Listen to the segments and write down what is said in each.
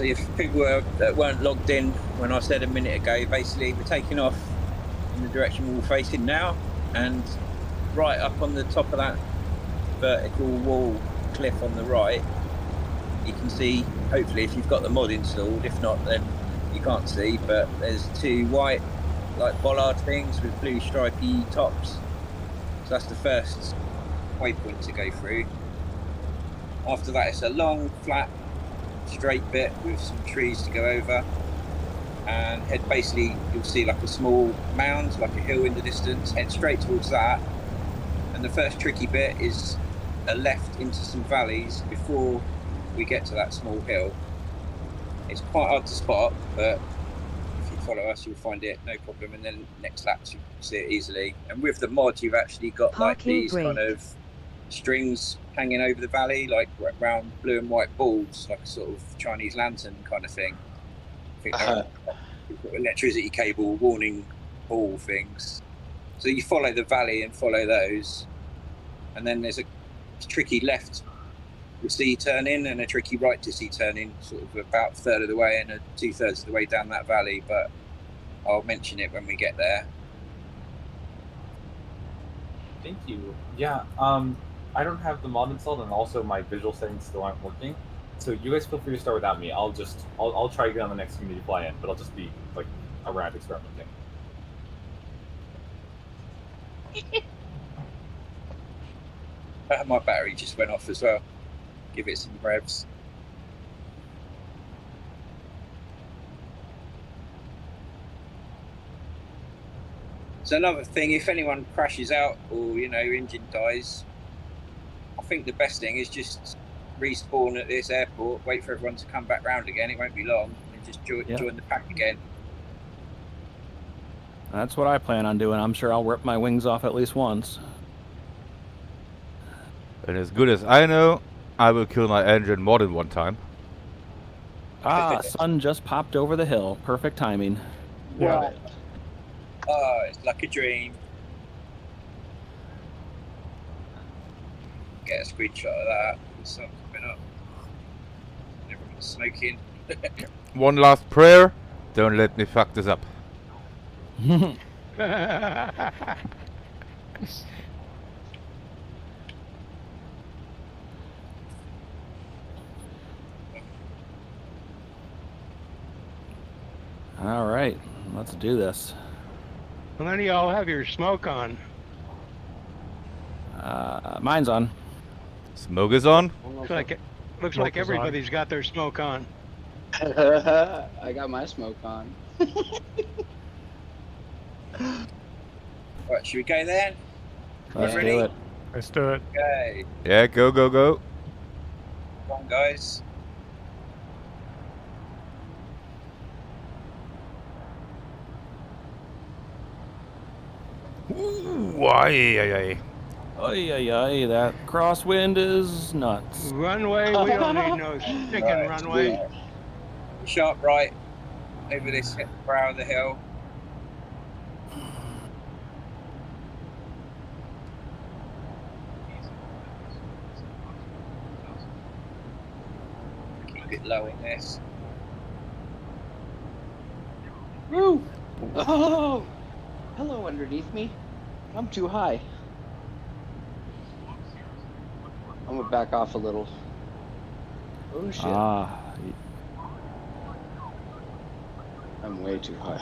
So if people that weren't logged in when I said a minute ago, basically we're taking off in the direction we're facing now, and right up on the top of that vertical wall cliff on the right, you can see, hopefully if you've got the mod installed, if not then you can't see, but there's two white like bollard things with blue stripy tops. So that's the first waypoint to go through. After that it's a long flat straight bit with some trees to go over, and head, basically you'll see like a small mound, like a hill in the distance. Head straight towards that, and the first tricky bit is a left into some valleys before we get to that small hill. It's quite hard to spot, but if you follow us you'll find it no problem, and then next laps you'll see it easily. And with the mod you've actually got like these kind of strings hanging over the valley, like round blue and white balls, like a sort of Chinese lantern kind of thing. I think they're electricity cable warning ball things. So you follow the valley and follow those, and then there's a tricky left to see turn in and a tricky right to see turn in, sort of about a third of the way and 2/3 of the way down that valley, but I'll mention it when we get there. Thank you. Yeah, I don't have the mod installed, and also my visual settings still aren't working. So you guys feel free to start without me. I'll try to get on the next community fly-in, but I'll just be like around experimenting. My battery just went off as well. Give it some revs. So another thing, if anyone crashes out or engine dies, I think the best thing is just respawn at this airport, wait for everyone to come back round again. It won't be long, and just join the pack again. That's what I plan on doing. I'm sure I'll rip my wings off at least once. And as good as I know, I will kill my engine more than one time. Sun just popped over the hill. Perfect timing. Yeah. Oh, it's like a dream. Get a screenshot of that. The sun coming up. Everyone's smoking. One last prayer. Don't let me fuck this up. All right, let's do this. Well, none of y'all have your smoke on. Mine's on. Smoke is on? Looks like everybody's got their smoke on. I got my smoke on. Right, should we go then? Let's do it. Let's do it. Okay. Yeah, go, go, go. Come on, guys. Ooh, aye. Ay, that crosswind is nuts. Runway, we don't need no stinking runway. Sharp right over this brow of the hill. Keep it low in this. Woo! Oh! Hello underneath me. I'm too high. I'm gonna back off a little. Oh shit. I'm way too high.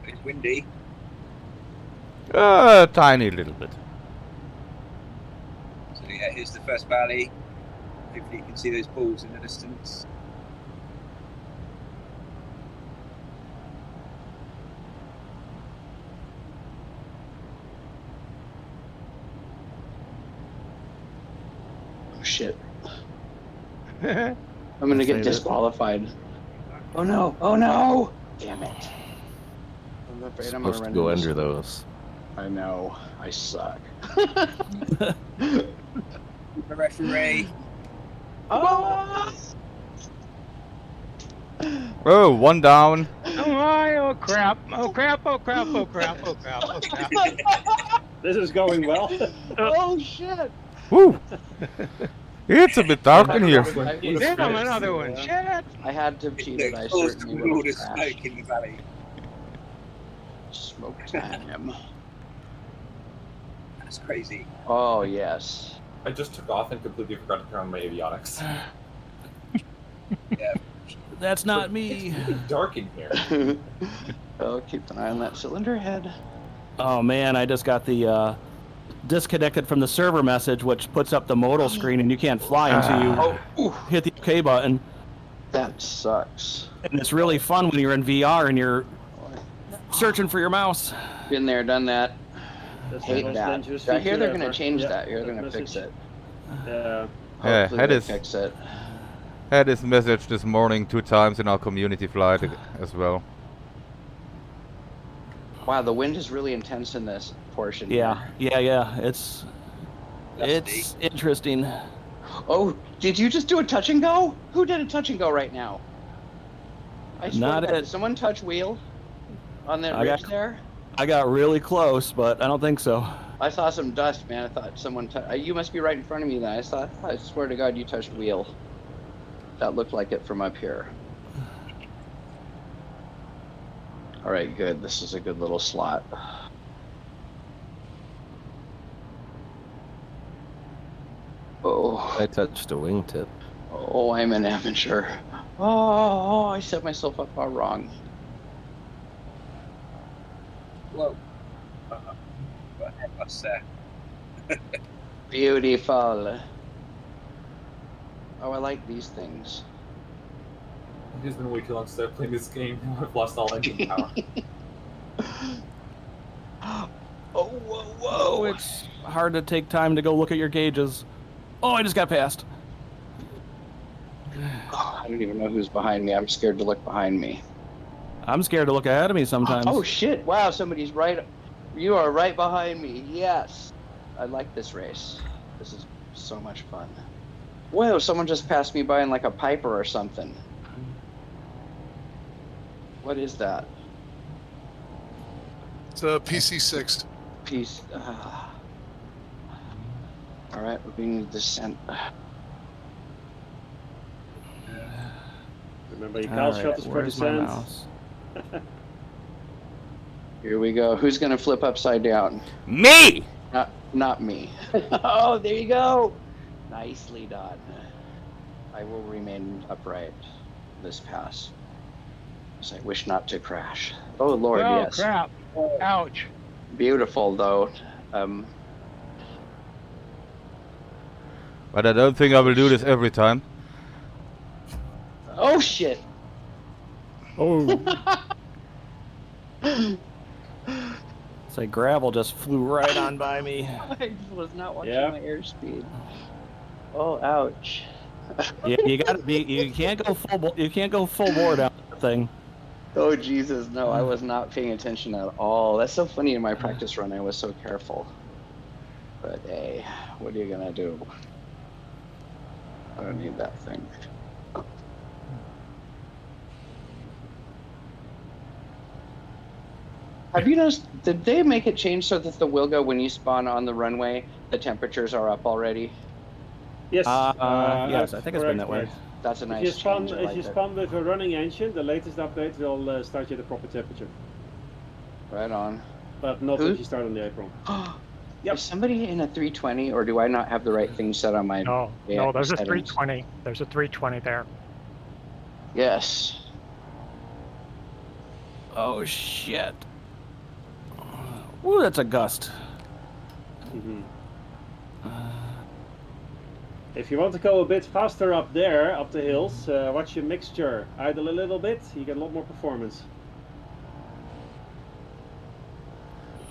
It's windy. Tiny little bit. So yeah, here's the first valley. Hopefully you can see those balls in the distance. Oh shit. I'm gonna get disqualified. Oh no! Oh no! Damn it. I'm afraid I'm gonna run go into under those. I know. I suck. The referee. Oh! Oh, one down. Oh my! Oh crap! Oh crap! Oh crap! Oh crap! Oh crap! Oh crap! This is going well. Oh shit! Woo! It's a bit dark in here. Damn, another one! Shit! I had to have cheated. I Caused certainly all would the have crashed. smoke in the valley. Smoke time. That's crazy. Oh yes. I just took off and completely forgot to turn on my avionics. Yeah. That's not me. It's really dark in here. Oh, keep an eye on that cylinder head. Oh man, I just got the disconnected from the server message, which puts up the modal screen, and you can't fly until you hit the OK button. That sucks. And it's really fun when you're in VR and you're searching for your mouse. Been there, done that. That's the Hate most that. dangerous I hear feature they're gonna ever. change Yeah, that. You're that gonna fix message. it. Yeah. Yeah, Hopefully had they this fix it. had this message this morning 2 times in our community flight as well. Wow, the wind is really intense in this portion. Yeah, here. yeah. It's interesting. Oh, did you just do a touch and go? Who did a touch and go right now? I swear Not to God, it. Did someone touch wheel on that I ridge got- there? I got really close, but I don't think so. I saw some dust, man. I thought someone you must be right in front of me then. I swear to God, you touched wheel. That looked like it from up here. All right, good. This is a good little slot. Oh, I touched a wingtip. oh, I'm an amateur. Oh, I set myself up all wrong. Whoa. What was that? Beautiful. Oh, I like these things. It's been way too long since I've played this game. I've lost all engine power. Oh, whoa, Oh, whoa. it's hard to take time to go look at your gauges. Oh, I just got passed. Oh, I don't even know who's behind me. I'm scared to look behind me. I'm scared to look ahead of me sometimes. Oh shit! Wow, somebody's right. You are right behind me. Yes, I like this race. This is so much fun. Whoa! Someone just passed me by in like a Piper or something. What is that? It's a PC6. Piece. All right, we're being descent. Remember, your All call right, shot is 40 where's my cents. mouse? Here we go. Who's gonna flip upside down? Me! Not me. Oh, there you go. Nicely done. I will remain upright this pass. As I wish not to crash. Oh Lord, Oh yes. crap! Ouch! Beautiful though. But I don't think I will do this every time. Oh shit. Oh. It's like gravel just flew right on by me. I was not watching Yeah. my airspeed. Oh, ouch. Yeah, you gotta be. You can't go you can't go full board on that thing. Oh Jesus, no, I was not paying attention at all. That's so funny. In my practice run, I was so careful. But hey, what are you gonna do? I don't need that thing. Have you noticed, did they make it change so that the Wilga, when you spawn on the runway, the temperatures are up already? Yes. Yes, I think it's been that way. That's a If nice you spawn, change. I if like you it. spawn with a running engine, the latest update will start you at the proper temperature. Right on. But not Who? if you start on the apron. Yep. Is somebody in a 320, or do I not have the right thing set on my... No, Yeah, no, there's a settings. 320. There's a 320 there. Yes. Oh shit. Ooh, that's a gust. Mhm. If you want to go a bit faster up there, up the hills, watch your mixture. Idle a little bit, you get a lot more performance.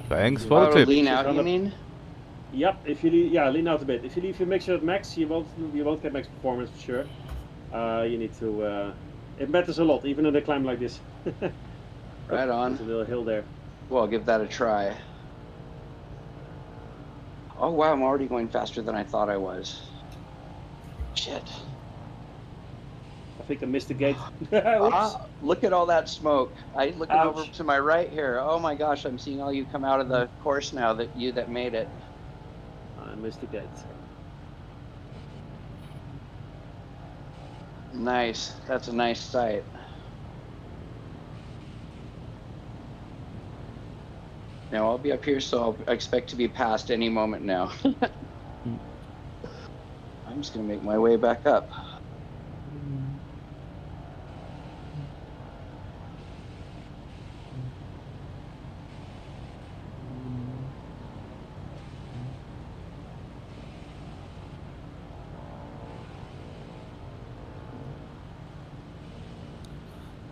Thanks for Oh, the to tip. lean out, you mean? Yep, if you lean out a bit. If you leave your mixture at max, you won't get max performance for sure. You need to. It matters a lot, even in a climb like this. Right on. There's a little hill there. Well, I'll give that a try. Oh wow, I'm already going faster than I thought I was. Shit. I think I missed the gate. Oops. Look at all that smoke. I looking over Ouch. to my right here. Oh my gosh, I'm seeing all you come out of the course now that made it. I missed the gate. Nice. That's a nice sight. Now I'll be up here, so I expect to be passed any moment now. I'm just gonna make my way back up.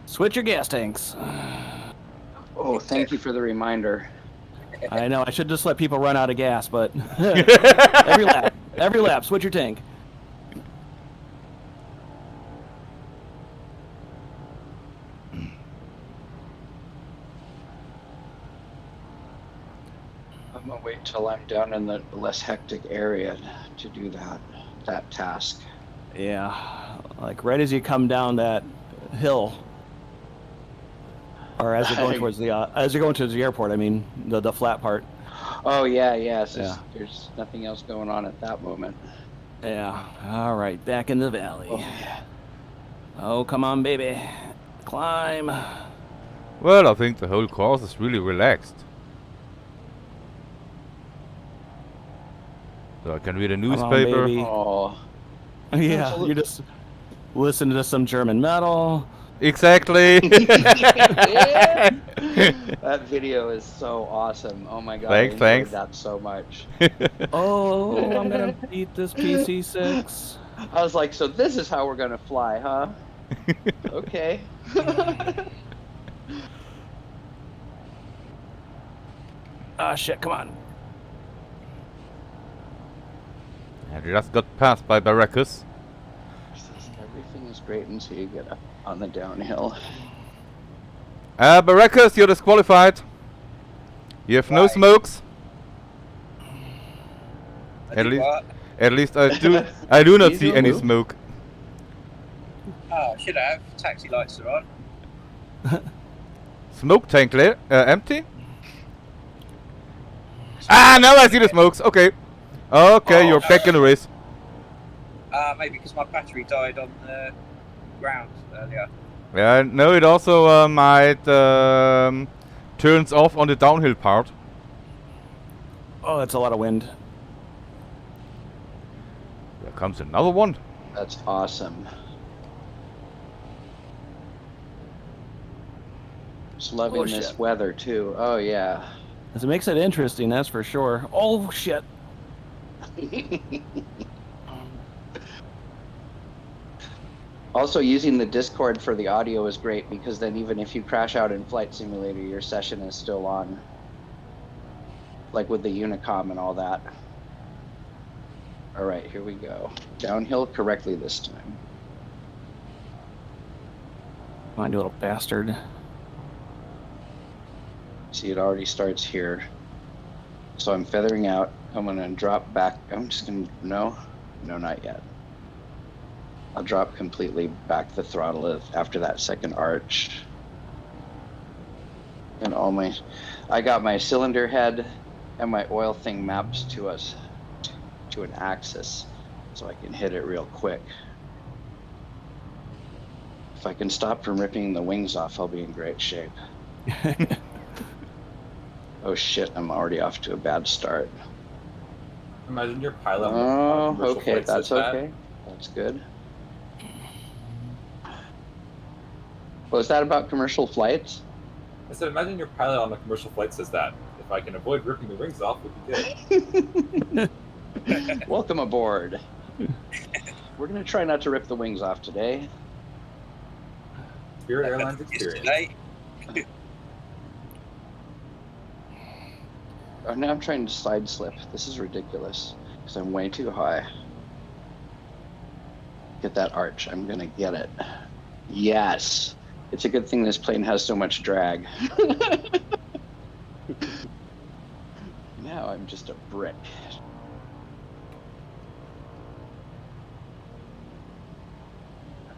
Switch your gas tanks. Oh, thank you for the reminder. I know, I should just let people run out of gas, but every lap, switch your tank. I'm gonna wait till I'm down in the less hectic area to do that task. Yeah, like right as you come down that hill, or as you're going towards the airport. I mean, the flat part. Oh yeah. It's Yeah. just, there's nothing else going on at that moment. Yeah. All right, back in the valley. Oh yeah. Oh, come on, baby, climb. Well, I think the whole course is really relaxed. So I can read a Come on, newspaper. baby. Oh. Yeah, you just listen to some German metal. Exactly. That video is so awesome. Oh my god, Thanks, I enjoyed thanks. that so much. Oh, I'm gonna beat this PC6. I was like, so this is how we're gonna fly, huh? Okay. Ah, shit, come on. I just got passed by Baracus. Everything is great until you get up on the downhill. Baracus, you're disqualified. You have no Why? smokes. I At did least, what? at least I do not You see don't any move. smoke. Oh, I should have. Taxi lights are on. Smoke tank empty. Ah, now I see the smokes. Okay, okay, you're back in the race. Maybe because my battery died on the ground earlier. Yeah, no, it also might turns off on the downhill part. Oh, that's a lot of wind. There comes another one. That's awesome. Just loving Oh, this shit. weather too. Oh yeah. It makes it interesting, that's for sure. Oh, shit. Also, using the Discord for the audio is great because then even if you crash out in Flight Simulator, your session is still on. Like with the Unicom and all that. All right, here we go. Downhill correctly this time. Come on, you little bastard. See, it already starts here. So I'm feathering out. I'm gonna drop back. I'm just gonna, no, not yet. I'll drop completely back the throttle after that second arch. And I got my cylinder head and my oil thing mapped to an axis, so I can hit it real quick. If I can stop from ripping the wings off, I'll be in great shape. Oh shit, I'm already off to a bad start. Imagine your pilot. Oh, commercial okay, flights that's says that. okay. That's good. Was that about commercial flights? I said, imagine your pilot on a commercial flight says that. If I can avoid ripping the wings off, we'll be good. Welcome aboard. We're gonna try not to rip the wings off today. Spirit Airlines experience. Yesterday. Oh, now I'm trying to side slip. This is ridiculous because I'm way too high. Get that arch. I'm gonna get it. Yes. It's a good thing this plane has so much drag. Now I'm just a brick.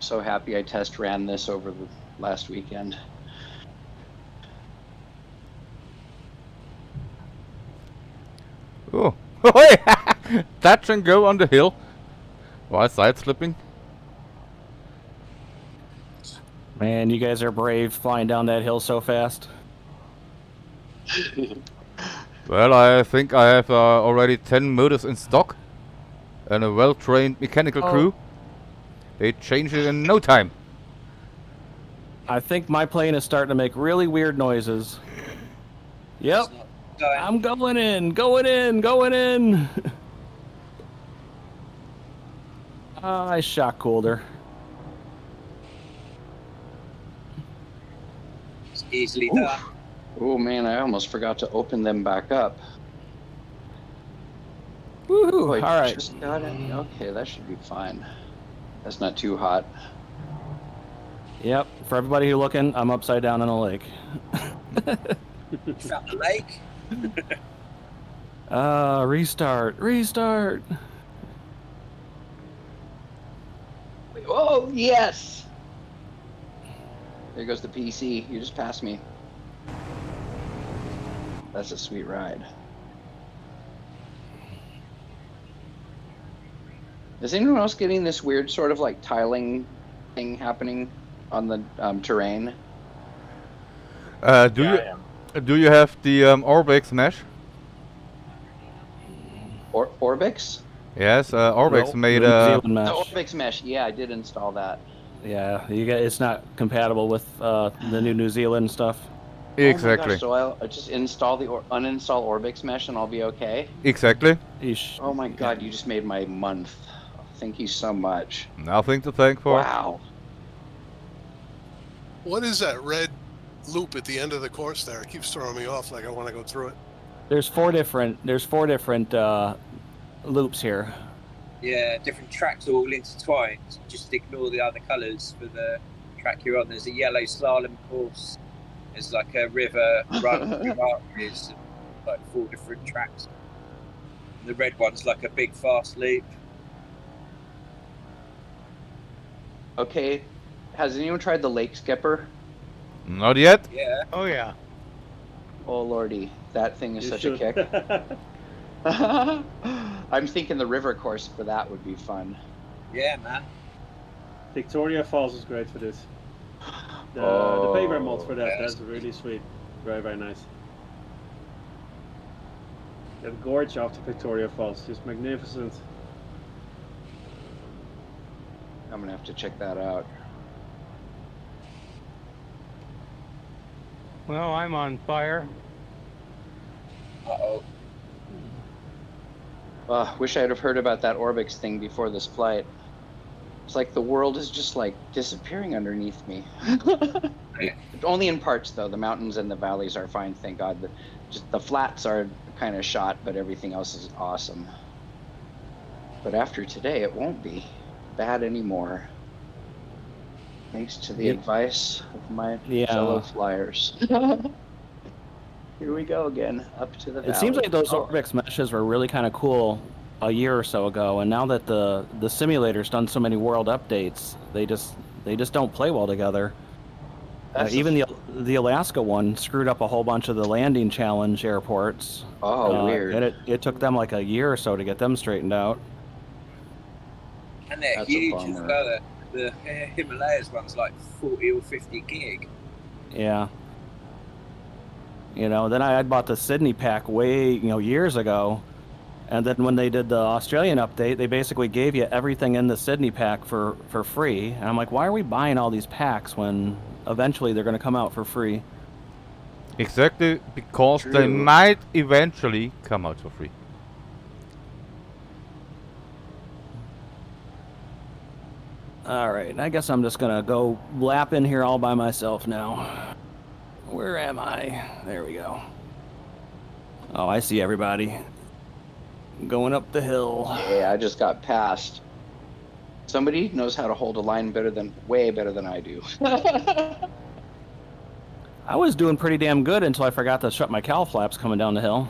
so happy I test ran this over the last weekend. Oh, touch and go on the hill while side slipping. Man, you guys are brave flying down that hill so fast. Well, I think I have already 10 motors in stock and a well-trained mechanical crew. They change it in no time. I think my plane is starting to make really weird noises. Yep. I'm going in, going in, going in. I shock cooled her. It's easily done. Oh man, I almost forgot to open them back up. Woohoo! Oh, I All right. just got it. Okay, that should be fine. That's not too hot. Yep. For everybody who's looking, I'm upside down in a lake. You found the lake? Restart. Restart. Oh, yes! There goes the PC. You just passed me. That's a sweet ride. Is anyone else getting this weird sort of like tiling thing happening on the terrain? Do you have the Orbix mesh? Orbix? Yes, Orbix made New a. Zealand mesh. The Orbix mesh. Yeah, I did install that. Yeah, it's not compatible with the New Zealand stuff. Exactly. Oh my gosh, so I'll just install the uninstall Orbix mesh and I'll be okay? Exactly. Eesh. Oh my god, you just made my month. Thank you so much. Nothing to thank for. Wow. What is that red loop at the end of the course there? It keeps throwing me off like I want to go through it. There's four different loops here. Yeah, different tracks all intertwined. Just ignore the other colours for the track you're on. There's a yellow slalom course. There's like a river run through arches, like 4 different tracks. And the red one's like a big fast loop. Okay, has anyone tried the lake skipper? Not yet. Yeah. Oh yeah. Oh lordy, that thing is You such should. a kick. I'm thinking the river course for that would be fun. Yeah, man. Victoria Falls is great for this. The paper mod for that, that's really sweet. Very, very nice. That gorge after Victoria Falls, just magnificent. I'm gonna have to check that out. Well, I'm on fire. Uh-oh. Wish I'd have heard about that Orbix thing before this flight. It's like the world is just like disappearing underneath me. Only in parts though. The mountains and the valleys are fine, thank God. Just the flats are kind of shot, but everything else is awesome. But after today, it won't be bad anymore. Thanks to the advice of my fellow flyers. Here we go again, up to the valley. It seems like those Orbix meshes were really kind of cool a year or so ago, and now that the simulator's done so many world updates, they just don't play well together. Even the Alaska one screwed up a whole bunch of the landing challenge airports. Oh, weird. And it took them like a year or so to get them straightened out. And they're That's a huge as bummer. well. The Himalayas one's like 40 or 50 gig. Yeah. Then I had bought the Sydney pack years ago, and then when they did the Australian update, they basically gave you everything in the Sydney pack for free. And I'm like, why are we buying all these packs when eventually they're going to come out for free? Exactly, because they True. might eventually come out for free. All right, I guess I'm just going to go lap in here all by myself now. Where am I? There we go. Oh, I see everybody. Going up the hill. Yeah, I just got passed. Somebody knows how to hold a line way better than I do. I was doing pretty damn good until I forgot to shut my cowl flaps coming down the hill.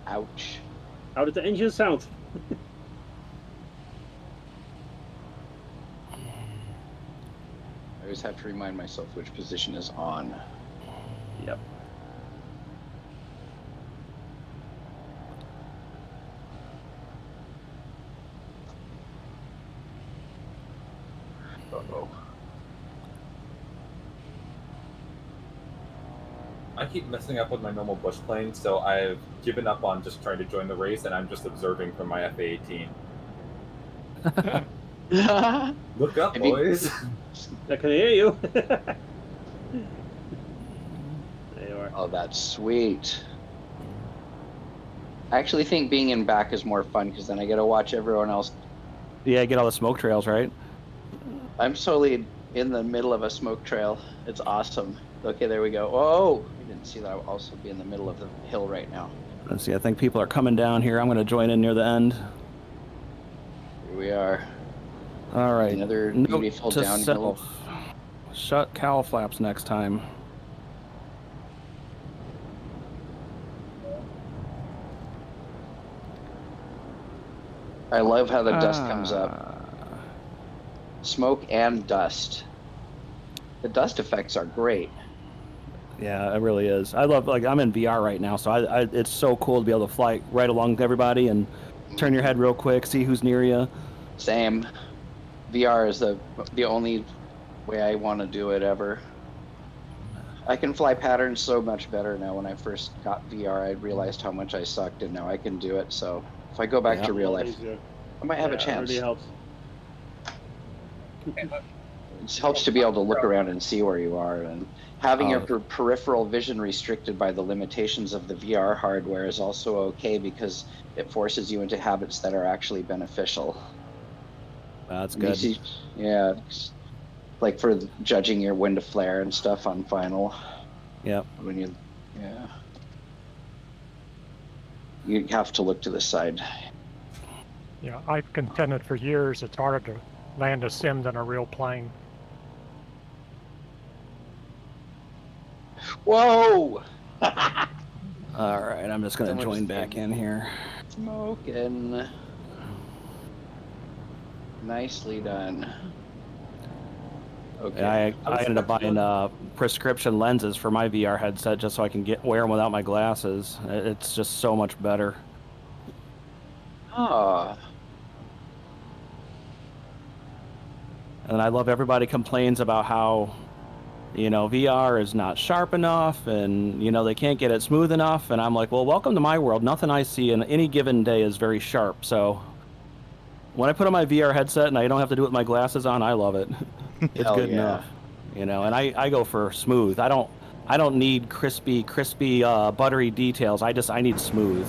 Ouch. How did the engine sound? always have to remind myself which position is on. Yep. Uh-oh. I keep messing up with my normal bush plane, so I've given up on just trying to join the race, and I'm just observing from my FA-18. Look up, boys. I can hear you. There you are. Oh, that's sweet. I actually think being in back is more fun because then I get to watch everyone else. Yeah, get all the smoke trails, right? I'm solely in the middle of a smoke trail. It's awesome. Okay, there we go. Oh, I didn't see that. I'll also be in the middle of the hill right now. Let's see. I think people are coming down here. I'm going to join in near the end. Here we are. All right. Another Note beautiful to downhill. self. Shut cowl flaps next time. I love how the dust comes up. Smoke and dust. The dust effects are great. Yeah, it really is. I love, like, I'm in VR right now, so it's so cool to be able to fly right along with everybody and turn your head real quick, see who's near you. Same. VR is the only way I want to do it ever. I can fly patterns so much better now. When I first got VR, I realized how much I sucked, and now I can do it. So if I go back to real life, I might have a chance. It really helps. It helps to be able to look around and see where you are, and having your peripheral vision restricted by the limitations of the VR hardware is also okay because it forces you into habits that are actually beneficial. That's good. Yeah, like for judging your wind of flare and stuff on final. Yep. When you have to look to the side. Yeah, I've contended for years it's harder to land a sim than a real plane. Whoa! All right, I'm just going to join back in here. Smoking. Nicely done. Okay. I ended up buying prescription lenses for my VR headset just so I can wear them without my glasses. It's just so much better. Ah. And I love everybody complains about how, you know, VR is not sharp enough and, you know, they can't get it smooth enough. And I'm like, well, welcome to my world. Nothing I see in any given day is very sharp. So when I put on my VR headset and I don't have to do it with my glasses on, I love it. It's good enough, you know. And I go for smooth. I don't need crispy, buttery details. I need smooth.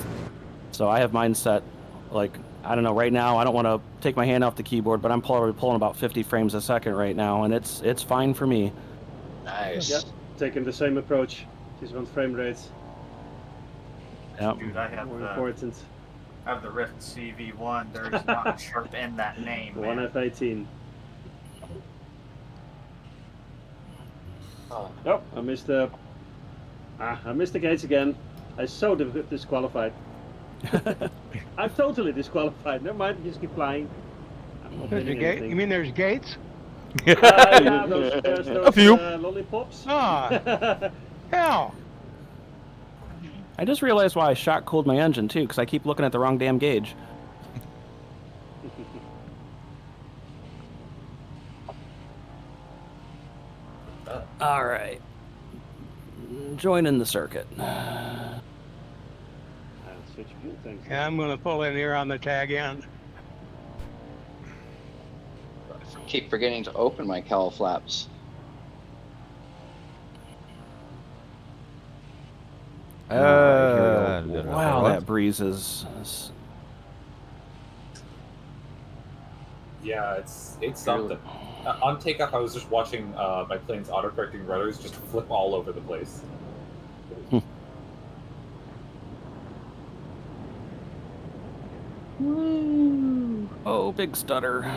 So I have mine set, like, I don't know. Right now, I don't want to take my hand off the keyboard, but I'm probably pulling about 50 frames a second right now, and it's fine for me. Nice. Yep, taking the same approach. Just want frame rates. Yep. Dude, I have More the important. I have the Rift CV1. There is not a sharp in that name. The one Man. F18. Oh, I missed the. I missed the gates again. I'm so disqualified. I'm totally disqualified. Never mind, just keep flying. I'm not There's a winning gate. anything. You mean there's gates? Yeah, those A few. Lollipops. Ah, hell. I just realized why I shot cooled my engine too, because I keep looking at the wrong damn gauge. All right, joining the circuit. Switch fuel tanks. Yeah, I'm gonna pull in here on the tag end. Keep forgetting to open my cowl flaps. Wow, that breeze is. Yeah, it's something. On takeoff, I was just watching my plane's autocorrecting rudders just flip all over the place. Woo. Oh, big stutter.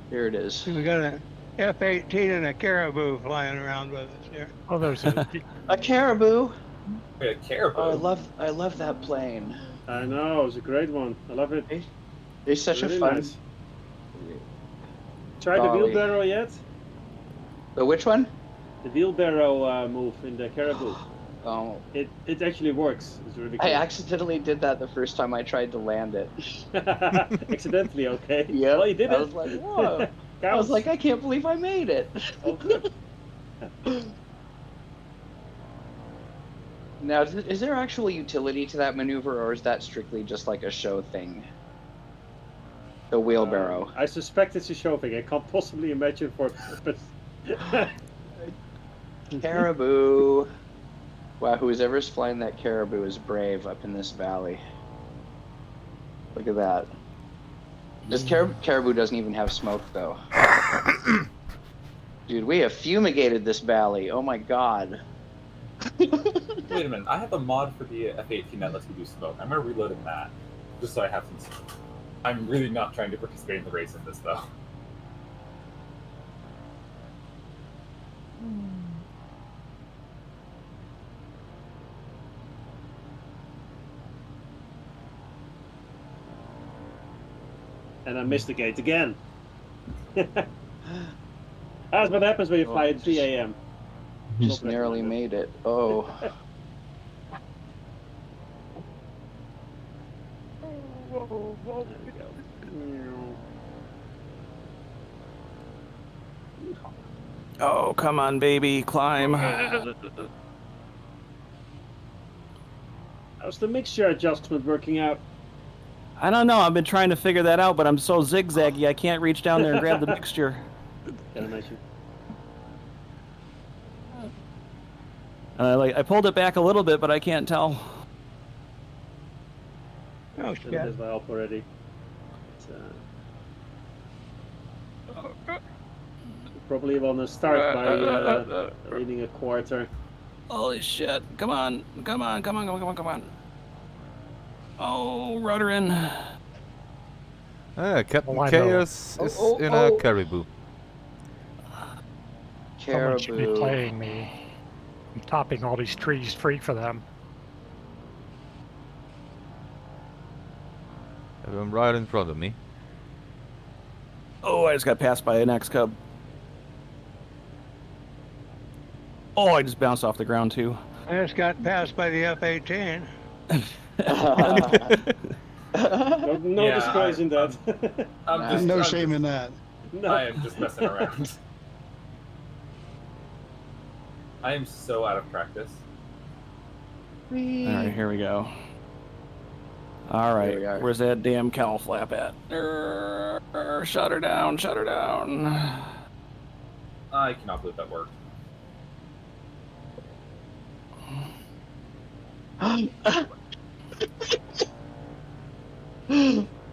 Here it is. We got an F-18 and a Caribou flying around with us here. Oh, there's a A Caribou. Wait, a Caribou? Oh, I love that plane. I know, it's a great one. I love it. It's such Really a fun. nice. Tried the wheelbarrow yet? The which one? The wheelbarrow move in the Caribou. Oh, It actually works. It's really cool. I accidentally did that the first time I tried to land it. Accidentally, okay. Yeah. Well, you did I it. was like, whoa. I Counts. was like, I can't believe I made it. Oh, good. Now, is there actual utility to that maneuver, or is that strictly just like a show thing? The wheelbarrow. I suspect it's a show thing. I can't possibly imagine for a purpose. Caribou. Wow, whoever's flying that Caribou is brave up in this valley. Look at that. This Caribou doesn't even have smoke, though. Dude, we have fumigated this valley. Oh my god. Wait a minute, I have a mod for the F-18 that lets me do smoke. I'm gonna reload in that, just so I have some smoke. I'm really not trying to participate in the race in this, though. And I missed the gate again. That's what happens when you fly at 3 a.m. Just narrowly made it. Oh. Oh, come on, baby, climb. How's the mixture adjustment working out? I don't know. I've been trying to figure that out, but I'm so zigzaggy I can't reach down there and grab the mixture. Can I imagine? And I pulled it back a little bit, but I can't tell. Oh, Should shit. have help already. It's, probably want to start by leading a quarter. Holy shit. Come on. Come on, come on, come on, come on, come on. Oh, rudder in. Captain Oh, I know. Chaos is in a Caribou. Someone should be Caribou. playing me. I'm topping all these trees free for them. Have him right in front of me. Oh, I just got passed by an X-Cub. Oh, I just bounced off the ground, too. I just got passed by the F-18. No Yeah, disgrace in that. No shame in that. No. I am just messing around. I am so out of practice. All right, here we go. All Here we right, are. where's that damn cowl flap at? Shut her down, shut her down. I cannot believe that worked.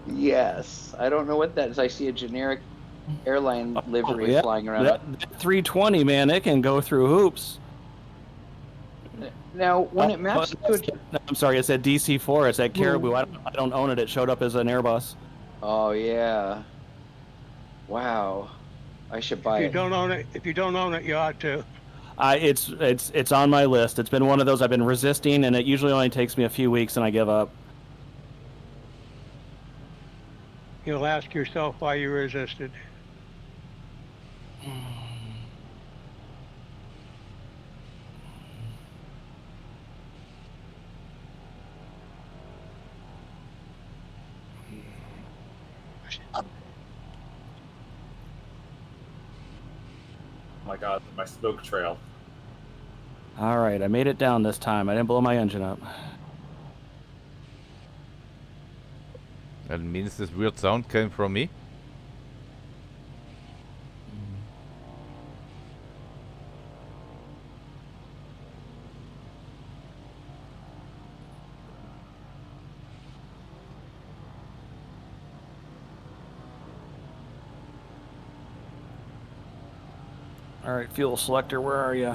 Yes. I don't know what that is. I see a generic airline livery yeah, flying around. That 320, man, it can go through hoops. Now, when it maps to a... No, I'm sorry, it said DC-4. It's at Caribou. I don't own it. It showed up as an Airbus. Oh, yeah. Wow. I should buy If it. you don't own it, you ought to. It's on my list. It's been one of those I've been resisting, and it usually only takes me a few weeks, and I give up. You'll ask yourself why you resisted. Oh my god, my smoke trail. All right, I made it down this time. I didn't blow my engine up. That means this weird sound came from me. All right, fuel selector, where are you?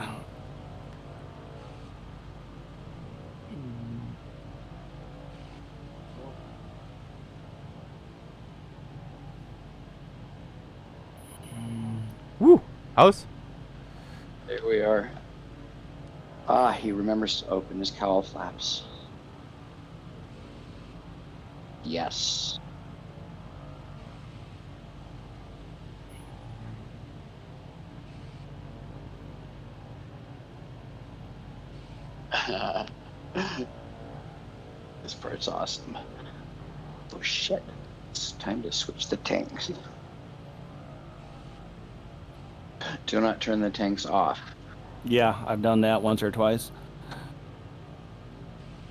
Woo! House? There we are. Ah, he remembers to open his cowl flaps. Yes. This part's awesome. Oh shit. It's time to switch the tanks. Do not turn the tanks off. Yeah, I've done that once or twice.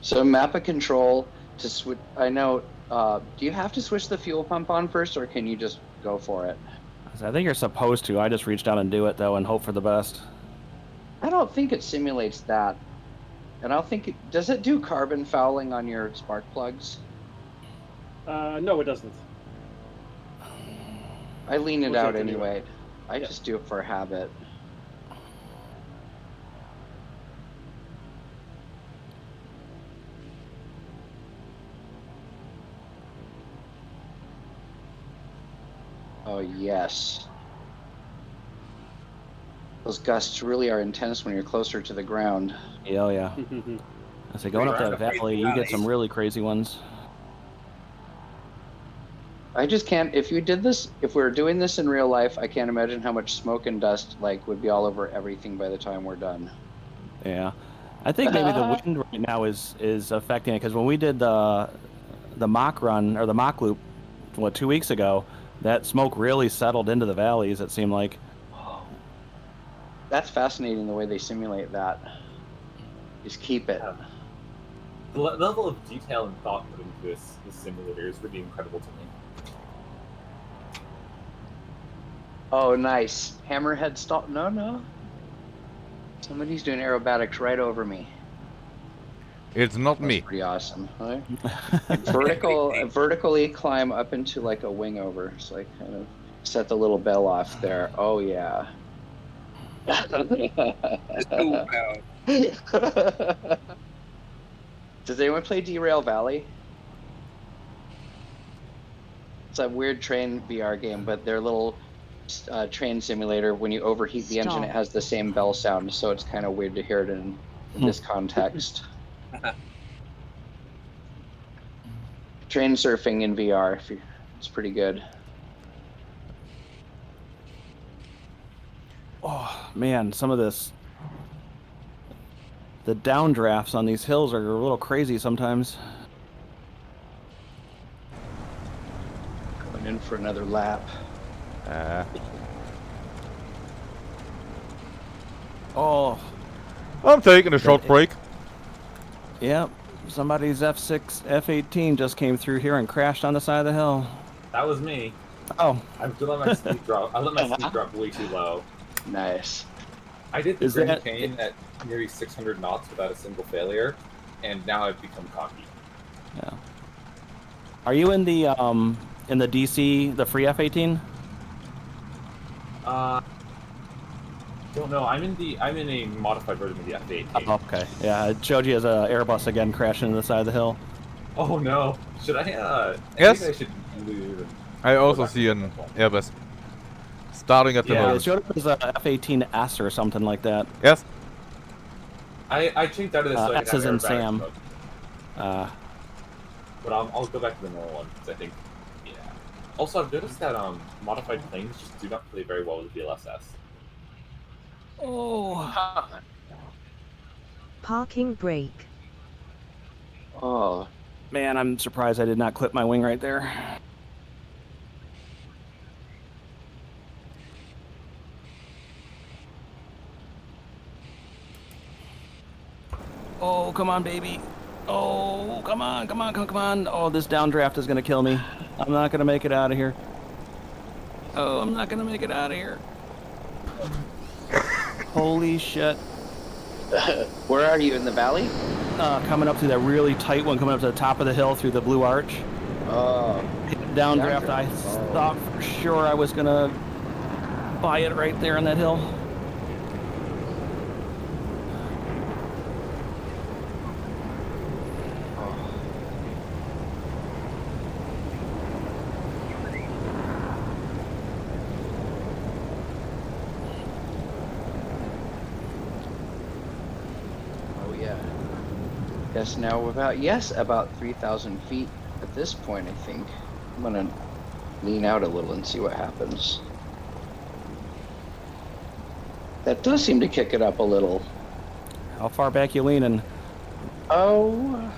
So map of control to switch. I know. Do you have to switch the fuel pump on first, or can you just go for it? I think you're supposed to. I just reach down and do it though, and hope for the best. I don't think it simulates that, and I don't think does it do carbon fouling on your spark plugs? No, it doesn't. I lean it We'll out take it anyway. I Yeah. just do it for habit. Oh, yes. Those gusts really are intense when you're closer to the ground. Yeah, oh yeah. I say going up that valley, you get some really crazy ones. I just can't, if we were doing this in real life, I can't imagine how much smoke and dust would be all over everything by the time we're done. Yeah. I think maybe the wind right now is affecting it, because when we did the mock run, or the mock loop, 2 weeks ago, that smoke really settled into the valleys, it seemed like. That's fascinating the way they simulate that. Just keep it. Yeah. The level of detail and thought put into this simulator is really incredible to me. Oh, nice. Hammerhead stall. No. Somebody's doing aerobatics right over me. It's not That's me. pretty awesome. Right? Vertically climb up into like a wing over. So I kind of set the little bell off there. Oh, yeah. It's cool power. Does anyone play Derail Valley? It's a weird train VR game, but their little train simulator, when you overheat the engine, it has the same bell sound, so it's kind of weird to hear it in this context. Train surfing in VR, it's pretty good. Oh, man, some of this... The downdrafts on these hills are a little crazy sometimes. Going in for another lap. Oh. I'm taking a short break. Yep. Somebody's F18 just came through here and crashed on the side of the hill. That was me. Oh. I've let my speed drop. I let my speed drop way too low. Nice. I did the Is Grand that- Canyon at nearly 600 knots without a single failure, and now I've become cocky. Yeah. Are you in the DC, the free F18? Don't know. I'm in a modified version of the F8. Oh, okay. Yeah, it showed you as a Airbus again crashing into the side of the hill. Oh no. Should I? Yes? I think I should leave. I also see an Airbus starting at the Yeah, it moment. showed up as a F18S or something like that. Yes. I changed out of this so I S could as have in aerobatic Sam. mode. But I'll go back to the normal one because I think, yeah. Also, I've noticed that modified planes just do not play very well with DLSS. Oh. Parking brake. Oh. Man, I'm surprised I did not clip my wing right there. Oh, come on, baby. Oh, come on, come on, come on. Oh, this downdraft is going to kill me. I'm not going to make it out of here. Oh, I'm not going to make it out of here. Holy shit. Where are you, in the valley? Coming up through that really tight one, coming up to the top of the hill through the Blue Arch. Oh. Downdraft, I thought for sure I was going to buy it right there on that hill. Yes, now about 3,000 feet at this point, I think. I'm gonna lean out a little and see what happens. That does seem to kick it up a little. How far back you leaning? Oh,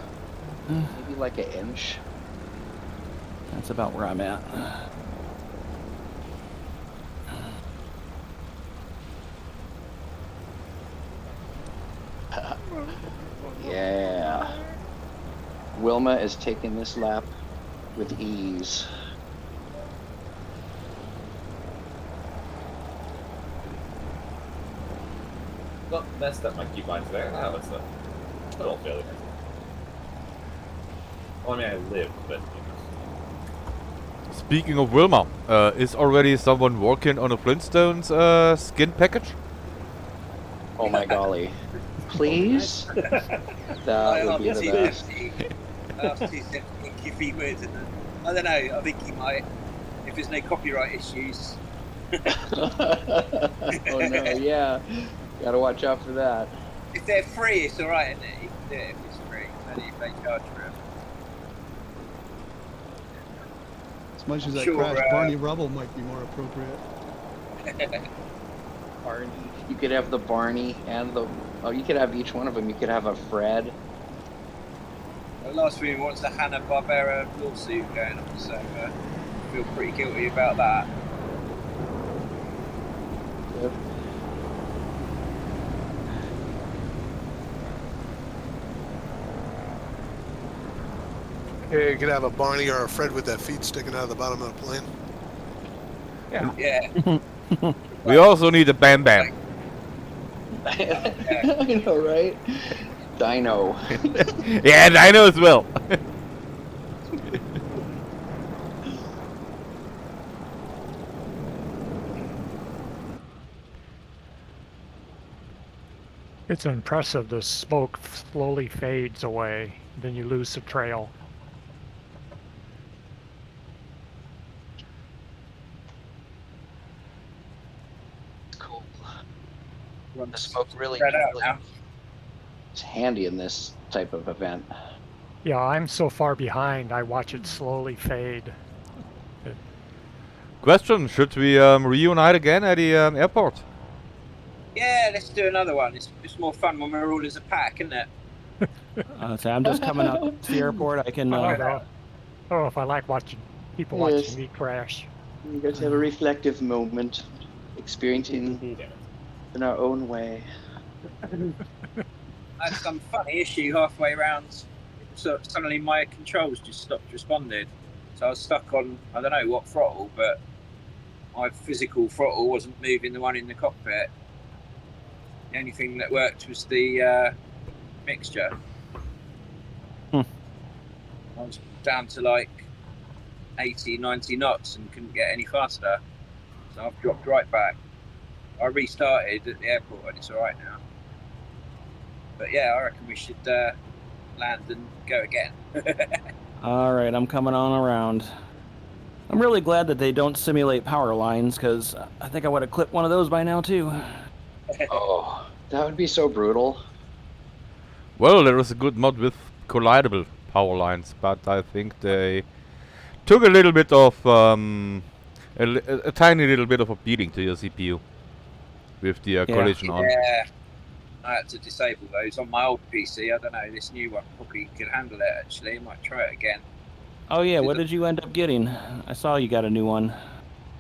maybe like an inch. That's about where I'm at. Yeah. Wilma is taking this lap with ease. Well, messed up my keybinds there. That was a total failure. Well, I mean, I lived, but Speaking of Wilma, is already someone working on a Flintstones skin package? Oh my golly. Please? That would be the best. I asked him if he would, and I don't know, I think he might, if there's no copyright issues. Oh no, yeah. Gotta watch out for that. If they're free, it's alright, isn't it? You can do it if it's free, only if they charge for it. As much as I Sure, crashed, Barney Rubble might be more appropriate. Barney. You could have the Barney and the... Oh, you could have each one of them. You could have a Fred. The last thing wants the Hanna-Barbera lawsuit going on, so I feel pretty guilty about that. Yep. Yeah, you could have a Barney or a Fred with their feet sticking out of the bottom of the plane. Yeah. We also need a Bam Bam. I know, right? Dino. Yeah, and I know as well. It's impressive. The smoke slowly fades away, then you lose the trail. Cool. The smoke really, Spread out now. it's handy in this type of event. Yeah, I'm so far behind, I watch it slowly fade. Question, should we reunite again at the airport? Yeah, let's do another one. It's more fun when we're all as a pack, isn't it? So I'm just coming up to the airport. I can. I don't know if I like watching people Yes. watching me crash. You guys have a reflective moment, experiencing in our own way. I had some funny issue halfway around. So suddenly my controls just stopped responding. So I was stuck on, I don't know what throttle, but my physical throttle wasn't moving the one in the cockpit. The only thing that worked was the mixture. I was down to like 80, 90 knots and couldn't get any faster. So I've dropped right back. I restarted at the airport and it's alright now. But yeah, I reckon we should land and go again. All right, I'm coming on around. I'm really glad that they don't simulate power lines, because I think I would have clipped one of those by now too. Oh, that would be so brutal. Well, there is a good mod with collidable power lines, but I think they took a little bit of a tiny little bit of a beating to your CPU with the collision on. Yeah, I had to disable those on my old PC. I don't know, this new one probably could handle it actually. I might try it again. Oh yeah, what did you end up getting? I saw you got a new one.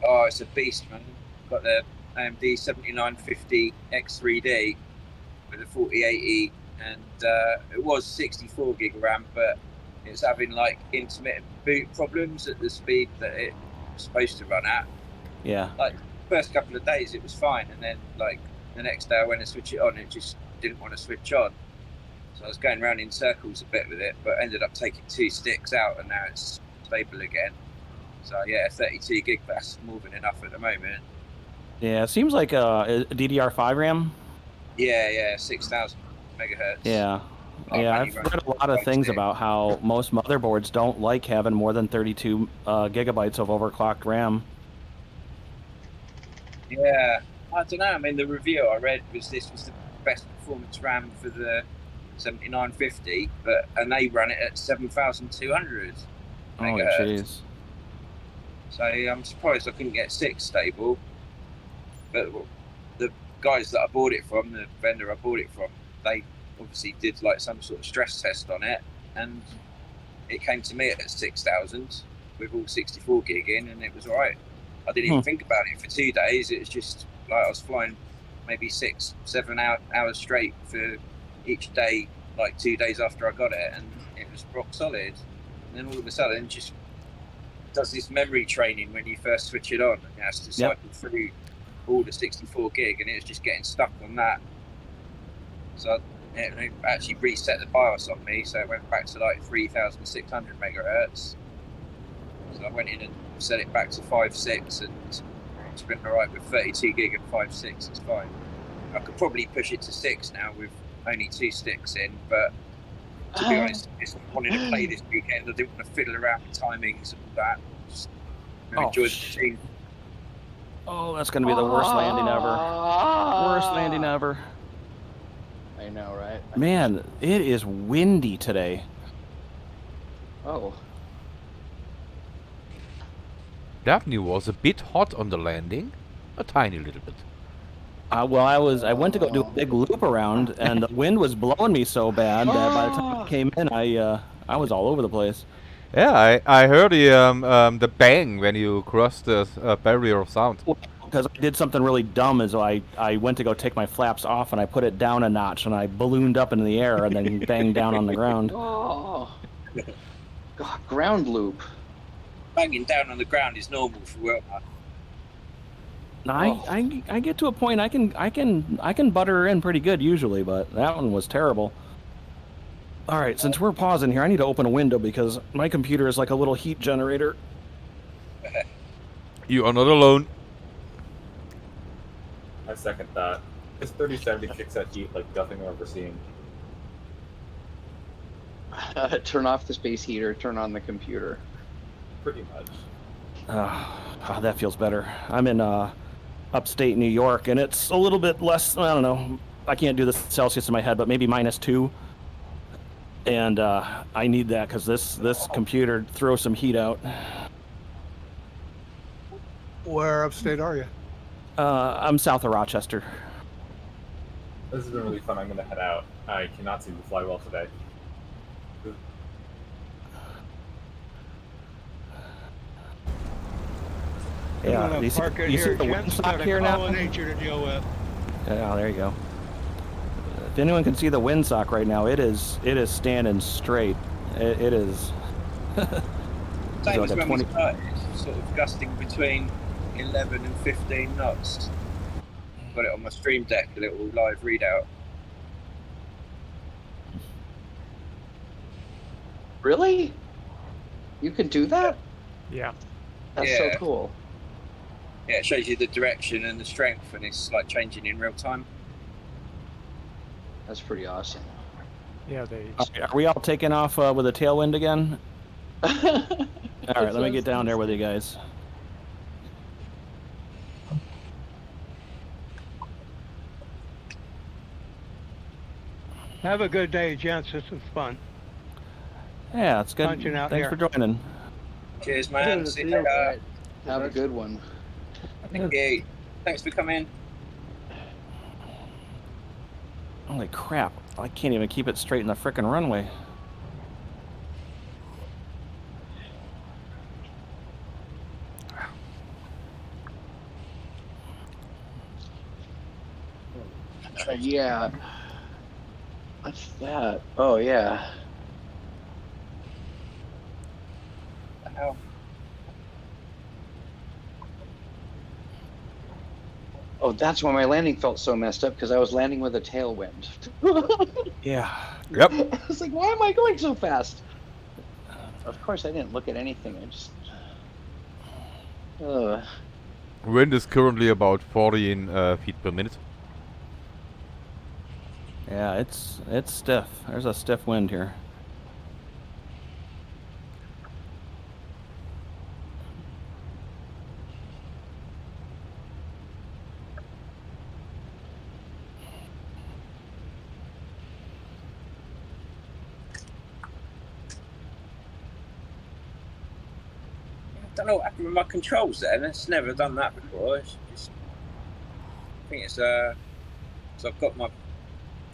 Oh, it's a beast, man. Got the AMD 7950 X3D with a 4080, and it was 64 gig RAM, but it's having like intermittent boot problems at the speed that it was supposed to run at. Yeah. Like first couple of days it was fine, and then like the next day I went to switch it on, it just didn't want to switch on. So I was going around in circles a bit with it, but ended up taking 2 sticks out, and now it's stable again. So yeah, 32 gig, that's more than enough at the moment. Yeah, it seems like a DDR5 RAM. Yeah, 6,000 megahertz. Yeah. Oh, Yeah, man, I've you read a run lot of quite things stick. about how most motherboards don't like having more than 32 gigabytes of overclocked RAM. Yeah, I don't know. I mean, the review I read was this was the best performance RAM for the 7950, and they run it at 7,200 Oh, megahertz. jeez. So I'm surprised I couldn't get 6 stable. But the guys that I bought it from, the vendor I bought it from, they obviously did like some sort of stress test on it, and it came to me at 6,000 with all 64 gig in, and it was all right. I didn't even think about it for 2 days. It was just like I was flying maybe 6-7 hours straight for each day, like 2 days after I got it, and it was rock solid. And then all of a sudden, it just does this memory training when you first switch it on, and it has to cycle through all the 64 gig, and it was just getting stuck on that. So it actually reset the BIOS on me, so it went back to like 3,600 megahertz. So I went in and set it back to 5.6, and it's been alright with 32 gig and 5.6. It's fine. I could probably push it to 6 now with only 2 sticks in, but to be honest, I just wanted to play this weekend. I didn't want to fiddle around with timings and all that. Just enjoy the machine. Oh, that's going to be the worst landing ever. Worst landing ever. I know, right? Man, it is windy today. Oh. Daphne was a bit hot on the landing, a tiny little bit. Well, I went to go do a big loop around, and the wind was blowing me so bad that by the time I came in, I was all over the place. Yeah, I heard the bang when you crossed the barrier of sound. Well, because I did something really dumb, is I went to go take my flaps off, and I put it down a notch, and I ballooned up into the air, and then banged down on the ground. Oh. God, ground loop. Banging down on the ground is normal for Wilma. I get to a point I can butter her in pretty good usually, but that one was terrible. All right, since we're pausing here, I need to open a window because my computer is like a little heat generator. You are not alone. I second that. This 3070 kicks that heat like nothing I've ever seen. Turn off the space heater, turn on the computer. Pretty much. Oh, that feels better. I'm in upstate New York, and it's a little bit less, I don't know, I can't do the Celsius in my head, but maybe -2. And I need that because this computer throws some heat out. Where upstate are you? I'm south of Rochester. This has been really fun. I'm going to head out. I cannot seem to fly well today. Yeah, you see the windsock here now? Nature to deal with. Yeah, there you go. If anyone can see the windsock right now, it is standing straight. It is. Same like as when we started, sort of gusting between 11 and 15 knots. Got it on my stream deck, a little live readout. Really? You can do that? Yeah. That's so cool. Yeah, it shows you the direction and the strength, and it's like changing in real time. That's pretty awesome. Yeah, they. Are we all taking off with a tailwind again? All right, let me get down there with you guys. Have a good day, gents. This was fun. Yeah, it's good. Punching out Thanks here. for joining. Cheers, man. See you later. Have a good one. Thank you. Thanks for coming. Holy crap. I can't even keep it straight in the frickin' runway. Yeah. What's that? Oh, yeah. Ow. Oh, that's why my landing felt so messed up, because I was landing with a tailwind. Yeah. Yep. I was like, why am I going so fast? Of course, I didn't look at anything. I just... Wind is currently about 14 feet per minute. Yeah, it's stiff. There's a stiff wind here. I don't know what happened with my controls there. It's never done that before. It's just, I think it's so I've got my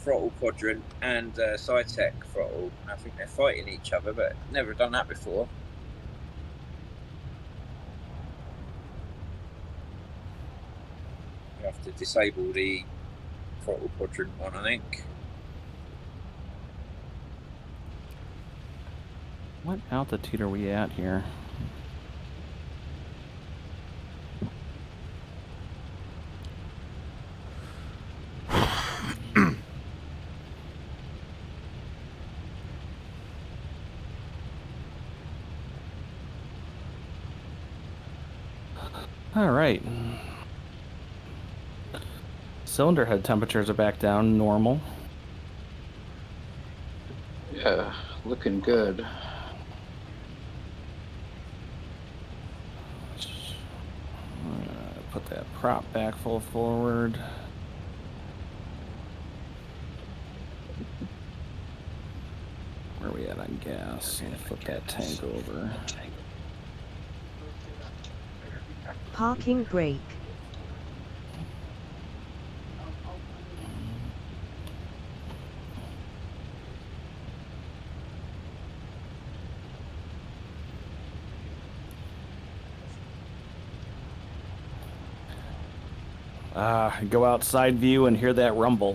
throttle quadrant and side tech throttle. I think they're fighting each other, but never done that before. You have to disable the throttle quadrant one, I think. What altitude are we at here? All right. Cylinder head temperatures are back down normal. Yeah, looking good. Put that prop back full forward. Where are we at on gas? Let's flip that tank over. Parking brake. Go outside view and hear that rumble.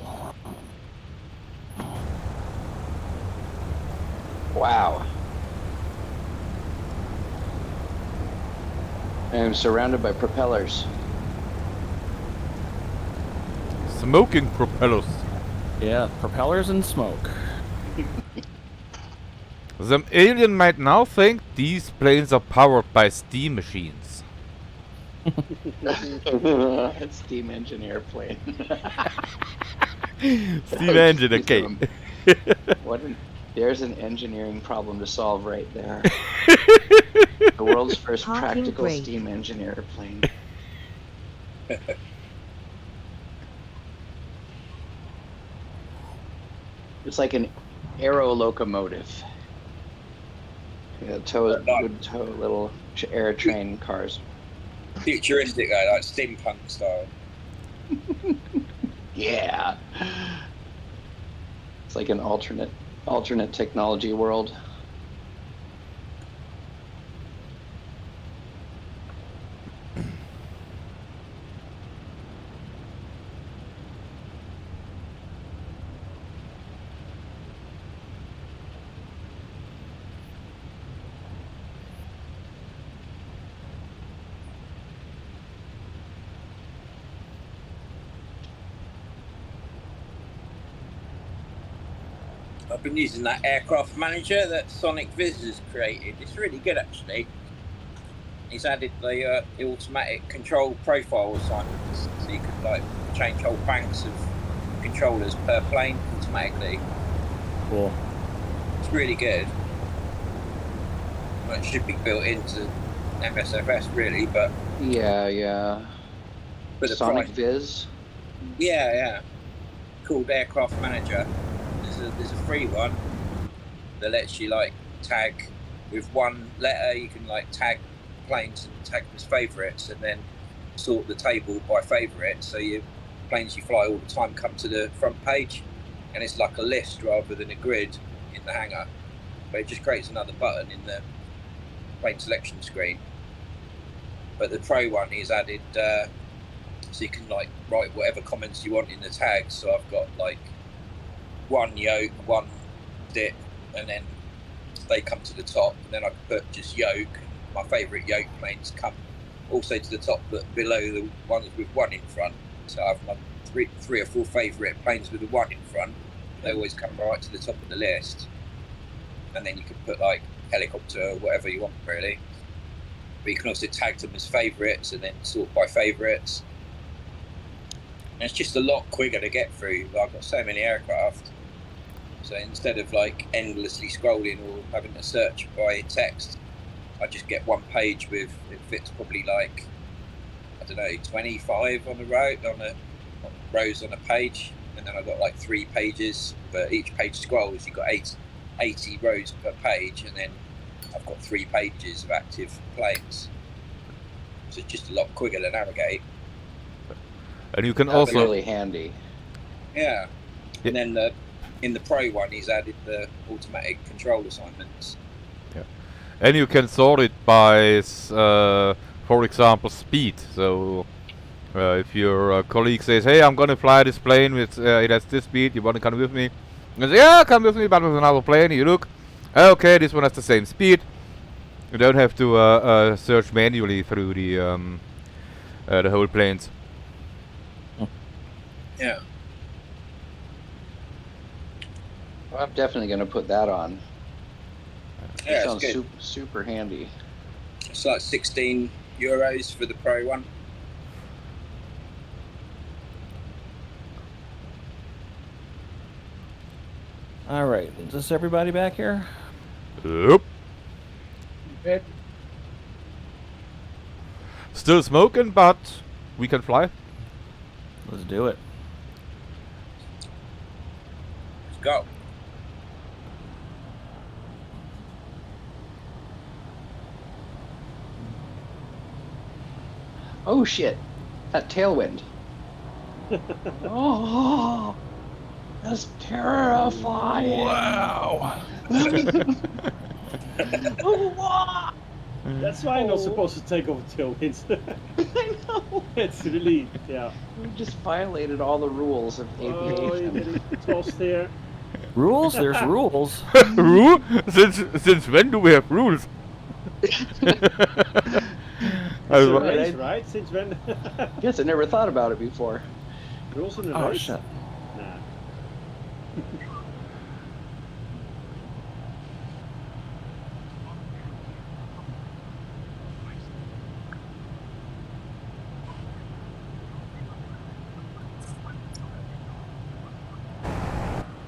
Wow. I'm surrounded by propellers. Smoking propellers. Yeah, propellers and smoke. The alien might now think these planes are powered by steam machines. Steam engine airplane. Steam engine, okay. There's an engineering problem to solve right there. The world's first practical steam engine airplane. It's like an aero locomotive. Yeah, would tow little air train cars. Futuristic, like steampunk style. Yeah. It's like an alternate technology world. I've been using that aircraft manager that Sonic Viz has created. It's really good, actually. He's added the automatic control profile assignments, so you can like change whole banks of controllers per plane automatically. Cool. It's really good. Well, it should be built into MSFS, really, but yeah. But the Sonic price, Viz. yeah, called Aircraft Manager. There's a free one that lets you like tag with one letter. You can like tag planes and tag them as favourites, and then sort the table by favourite. So your planes you fly all the time come to the front page, and it's like a list rather than a grid in the hangar. But it just creates another button in the plane selection screen. But the Pro one is added, so you can like write whatever comments you want in the tags. So I've got like one yoke, one dip, and then they come to the top, and then I can put just yoke. My favourite yoke planes come also to the top, but below the ones with one in front. So I have my three or four favourite planes with the one in front. They always come right to the top of the list, and then you can put like helicopter or whatever you want, really. But you can also tag them as favourites and then sort by favourites. And it's just a lot quicker to get through. I've got so many aircraft. So instead of like endlessly scrolling or having to search by text, I just get one page with, it fits probably like, I don't know, 25 on the row, rows on a page. And then I've got like 3 pages, but each page scrolls, you've got 80 rows per page. And then I've got 3 pages of active planes. So it's just a lot quicker to navigate. And you can That's also really handy. Yeah. And then in the Pro one, he's added the automatic control assignments. Yeah, and you can sort it by, for example, speed. So if your colleague says, "Hey, I'm gonna fly this plane with it has this speed. You wanna come with me?" You say, "Yeah, come with me, but with another plane." You look, okay, this one has the same speed. You don't have to search manually through the whole planes. Yeah. Well, I'm definitely going to put that on. Yeah, It sounds it's good. super handy. It's like €16 for the Pro one. All right, is this everybody back here? Yep. Still smoking, but we can fly. Let's do it. Let's go. Oh shit! That tailwind. Oh, that's terrifying. Wow. That's why I'm not supposed to take over tailwinds. I know. It's really, yeah. We just violated all the rules of Oh, you're aviation. getting tossed here. Rules? There's rules. Rule? Since when do we have rules? It's a race, right? Since when? Yes, I never thought about it before. Rules in the Oh race? shit. Nah.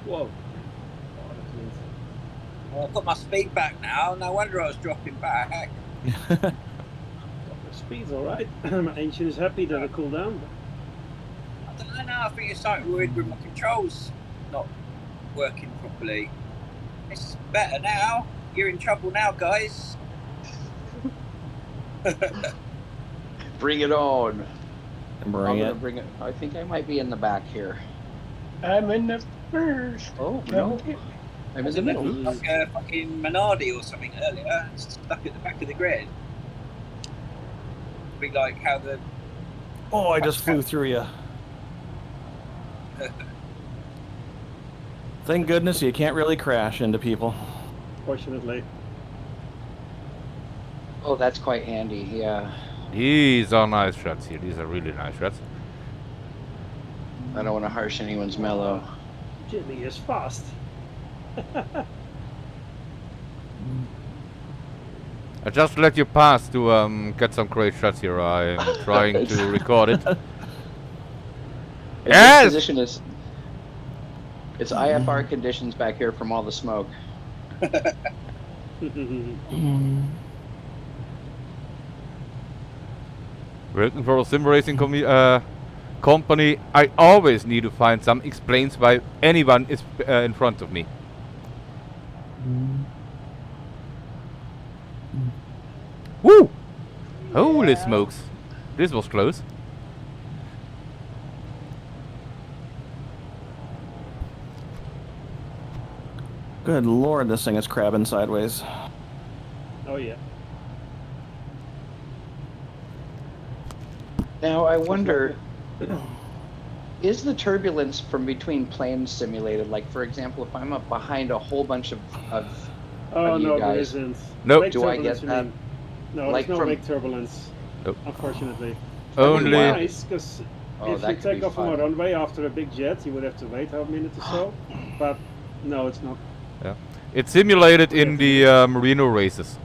Whoa. Oh, I've got my speed back now. No wonder I was dropping back. The speed's alright. My engine is happy that it cooled down. I don't know now. I think it's something weird with my controls not working properly. It's better now. You're in trouble now, guys. Bring it on. Bring it. Bring it. I think I might be in the back here. I'm in the first. Oh no. I'm in the middle. Like a fucking Minardi or something earlier, stuck at the back of the grid. Be like how the. Oh, I just flew through you. Thank goodness you can't really crash into people. Fortunately. Oh, that's quite handy. Yeah. These are nice shots here. These are really nice shots. I don't want to harsh anyone's mellow. Jimmy is fast. I just let you pass to get some great shots here. I'm trying to record it. Yes! This position is... It's IFR conditions back here from all the smoke. Working for a sim racing company, I always need to find some explains why anyone is in front of me. Woo! Holy smokes! This was close. Good lord, this thing is crabbing sideways. Oh yeah. Now I wonder, is the turbulence from between planes simulated? Like, for example, if I'm up behind a whole bunch of Oh you no, guys, there isn't. Nope. Wake do I turbulence, get you that? mean? No, Like there's no from- wake turbulence. Nope. Unfortunately. Only. Nice, because Oh, if that you could take be off from a fun. runway after a big jet, you would have to wait a minute or so. But no, it's not. Yeah. It's simulated in the Merino races.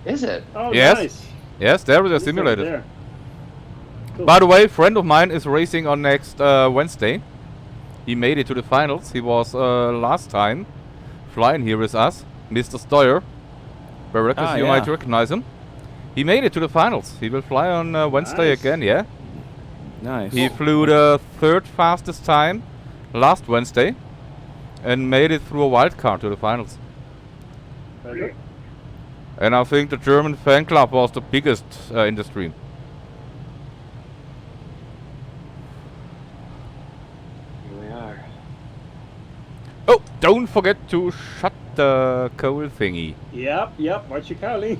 Is it? Oh, Yes. nice. Yes, there they're It's over simulated. there. Cool. By the way, friend of mine is racing on next Wednesday. He made it to the finals. He was last time flying here with us, Mr. Steuer. Baracus, you yeah. might recognize him. He made it to the finals. He will fly on Wednesday Nice. again, yeah? Nice. He flew the third fastest time last Wednesday and made it through a wild card to the finals. Very good. And I think the German fan club was the biggest in the stream. Here we are. Oh, don't forget to shut the coal thingy. Yep. Watch your cowling.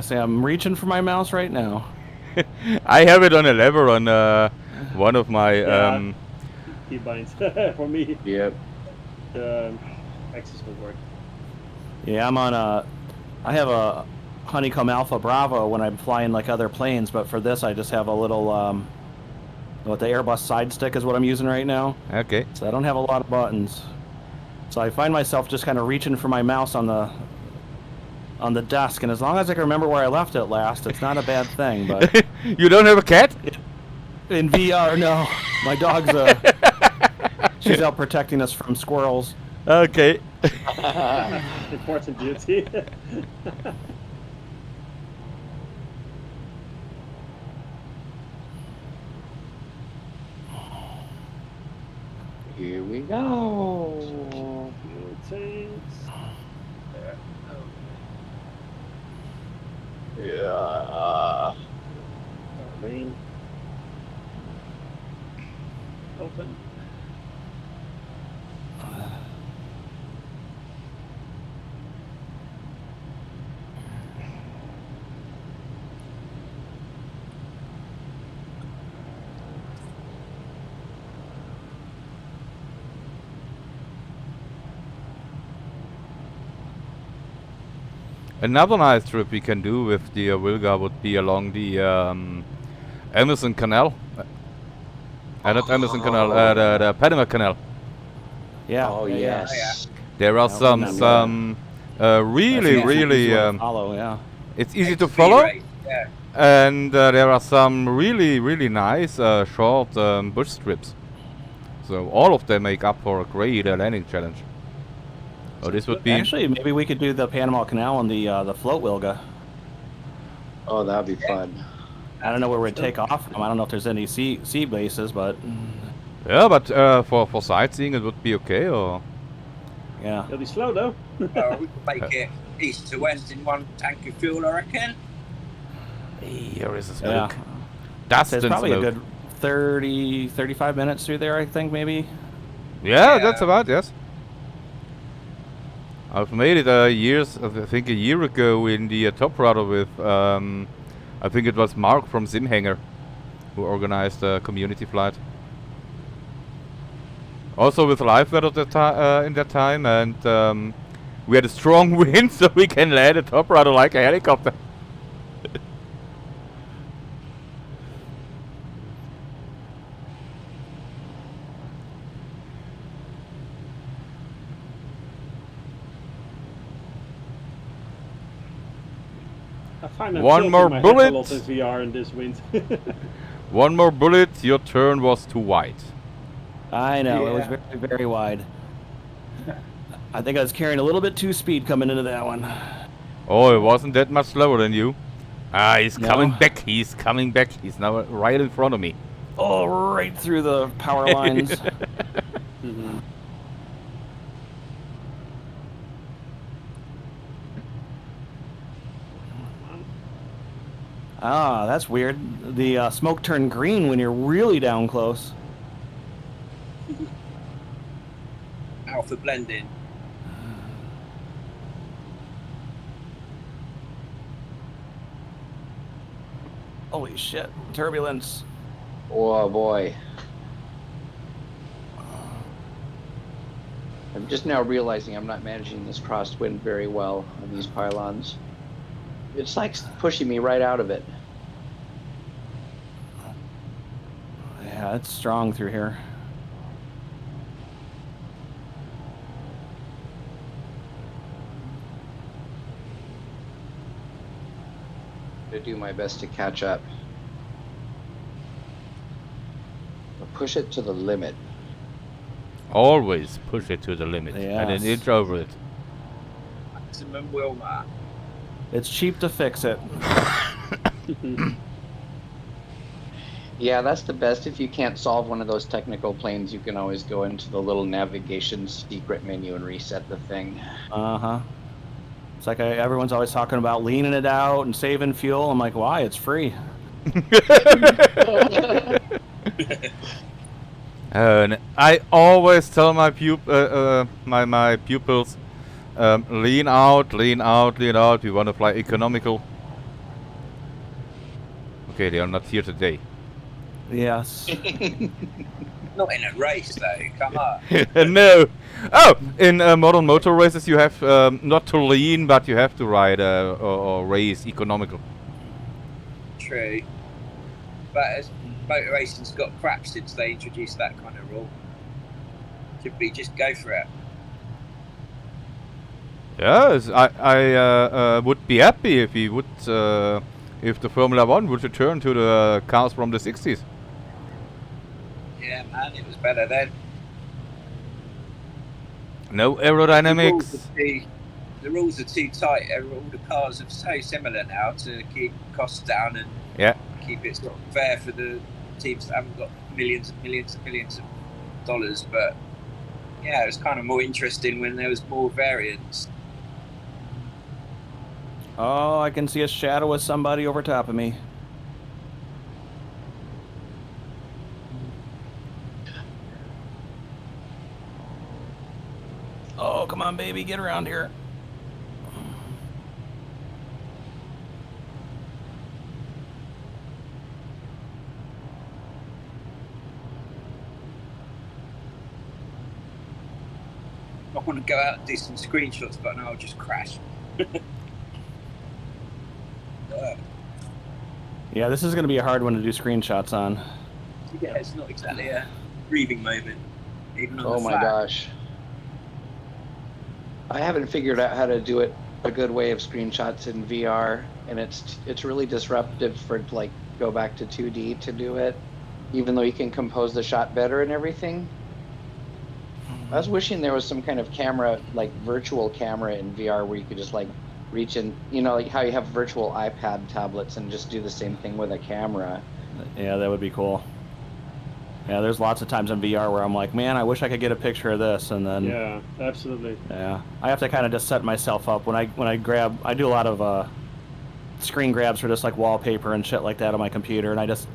Say I'm reaching for my mouse right now. I have it on a lever on one of my Keybinds for me. Yep. Axis will work. Yeah, I'm on I have a Honeycomb Alpha Bravo when I'm flying like other planes, but for this I just have a little, what, the Airbus side stick is what I'm using right now. Okay. So I don't have a lot of buttons. So I find myself just kind of reaching for my mouse on the desk, and as long as I can remember where I left it last, it's not a bad thing, but... You don't have a cat? In VR, no. My dog's, she's out protecting us from squirrels. Okay. Important duty. Here we go. Yeah. Open. Another nice trip we can do with the Wilga would be along the Amazon Canal. Not Amazon Canal, the Panama Canal. Yeah. Oh, yes. There are some really follow, yeah. it's easy to follow, and there are some really nice short bush strips. So all of them make up for a great landing challenge. Oh, this would be Actually, maybe we could do the Panama Canal on the float Wilga. Oh, that'd be fun. I don't know where we'd take off from. I don't know if there's any sea bases, but yeah, but for sightseeing it would be okay, or yeah. It'll be slow though. We could make it east to west in one tank of fuel, I reckon. Here is the smoke. Yeah. Dust It's and probably smoke. a good 35 minutes through there, I think, maybe. Yeah, that's about, yes. I've made it I think a year ago in the Top Rudder with, I think it was Mark from Simhanger who organized a community flight. Also with live weather in that time, and we had a strong wind, so we can land a Top Rudder like a helicopter. I find I'm One more tilting my head bullet. a lot in VR in this wind. One more bullet, your turn was too wide. I know, it was very, very wide. I think I was carrying a little bit too speed coming into that one. Oh, it wasn't that much slower than you. Ah, he's No. coming back, he's coming back. He's now right in front of me. Oh, right through the power lines. Mhm. Ah, that's weird. The smoke turned green when you're really down close. Alpha blending. Holy shit, turbulence. Oh boy. I'm just now realizing I'm not managing this crosswind very well on these pylons. It's like pushing me right out of it. Yeah, it's strong through here. To do my best to catch up. I'll push it to the limit. Always push it to the limit and an Yes. inch over it. Maximum Wilma. It's cheap to fix it. Yeah, that's the best. If you can't solve one of those technical planes, you can always go into the little navigation secret menu and reset the thing. Uh-huh. It's like everyone's always talking about leaning it out and saving fuel. I'm like, why? It's free. And I always tell my my pupils, lean out, lean out, lean out. We want to fly economical. Okay, they are not here today. Yes. Not in a race though. Come on. No. Oh, in modern motor races, you have not to lean, but you have to ride or race economical. True. But as motor racing's got crap since they introduced that kind of rule. Should we just go for it? Yes, I would be happy if we would, if the Formula One would return to the cars from the 60s. Yeah, man, it was better then. No aerodynamics. The rules are too tight. All the cars are so similar now to keep costs down and keep it sort of fair for the teams that haven't got millions and millions and millions of dollars. But yeah, it was kind of more interesting when there was more variance. Oh, I can see a shadow of somebody over top of me. Oh, come on, baby, get around here. I want to go out and do some screenshots, but no, I'll just crash. Yeah, this is going to be a hard one to do screenshots on. Yeah, it's not exactly a breathing moment, even on the Oh my gosh. I haven't figured out how to do it a good way of screenshots in VR, and it's really disruptive for like go back to 2D to do it, even though you can compose the shot better and everything. I was wishing there was some kind of camera, like virtual camera in VR, where you could just like reach in, you know, like how you have virtual iPad tablets and just do the same thing with a camera. Yeah, that would be cool. Yeah, there's lots of times in VR where I'm like, man, I wish I could get a picture of this, and then Yeah, absolutely. yeah, I have to kind of just set myself up when I grab. I do a lot of screen grabs for just like wallpaper and shit like that on my computer, and I just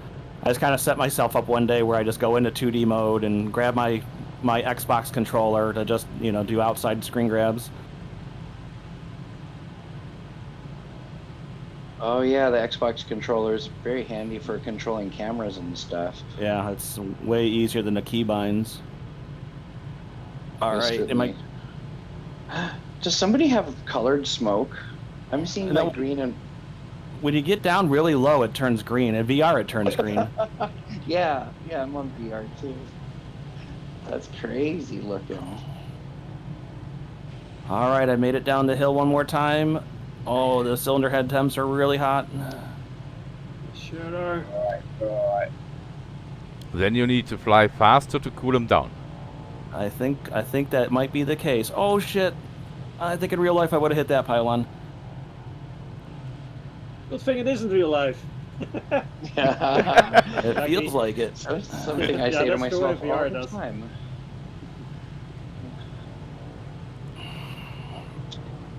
kind of set myself up one day where I just go into 2D mode and grab my Xbox controller to just, you know, do outside screen grabs. Oh yeah, the Xbox controller is very handy for controlling cameras and stuff. Yeah, it's way easier than the keybinds. All right, am I... Does somebody have colored smoke? I'm seeing like green and... When you get down really low, it turns green. In VR, it turns green. yeah, I'm on VR too. That's crazy looking. All right, I made it down the hill one more time. Oh, the cylinder head temps are really hot. Sure are. All right. Then you need to fly faster to cool them down. I think that might be the case. Oh shit! I think in real life I would have hit that pylon. Good thing it isn't real life. It feels like it. That's something I say to myself all the time.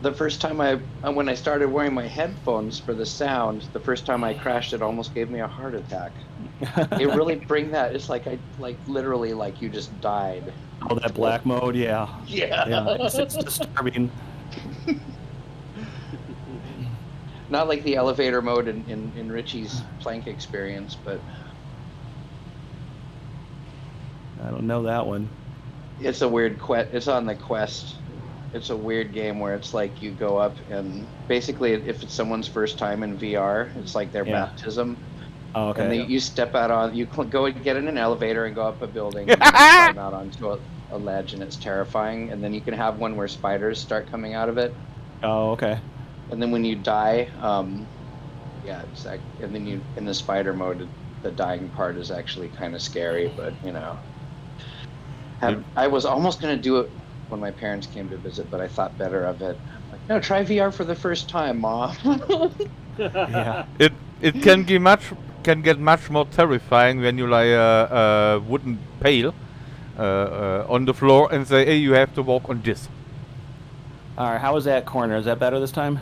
The first time when I started wearing my headphones for the sound, the first time I crashed, it almost gave me a heart attack. It really bring that. It's like literally like you just died. Oh, that black mode, yeah. Yeah. It's disturbing. Not like the elevator mode in Richie's Plank experience, but I don't know that one. it's a weird quest. It's on the Quest. It's a weird game where it's like you go up and basically if it's someone's first time in VR, it's like their baptism. Oh, okay. And you step out on, you go and get in an elevator and go up a building and climb out onto a ledge, and it's terrifying. And then you can have one where spiders start coming out of it. Oh, okay. And then when you die, it's like, and then you in the spider mode, the dying part is actually kind of scary, but you know. I was almost gonna do it when my parents came to visit, but I thought better of it. I'm like, no, try VR for the first time, Mom. Yeah. It can get much more terrifying when you lay a wooden pail on the floor and say, hey, you have to walk on this. All right, how was that corner? Is that better this time?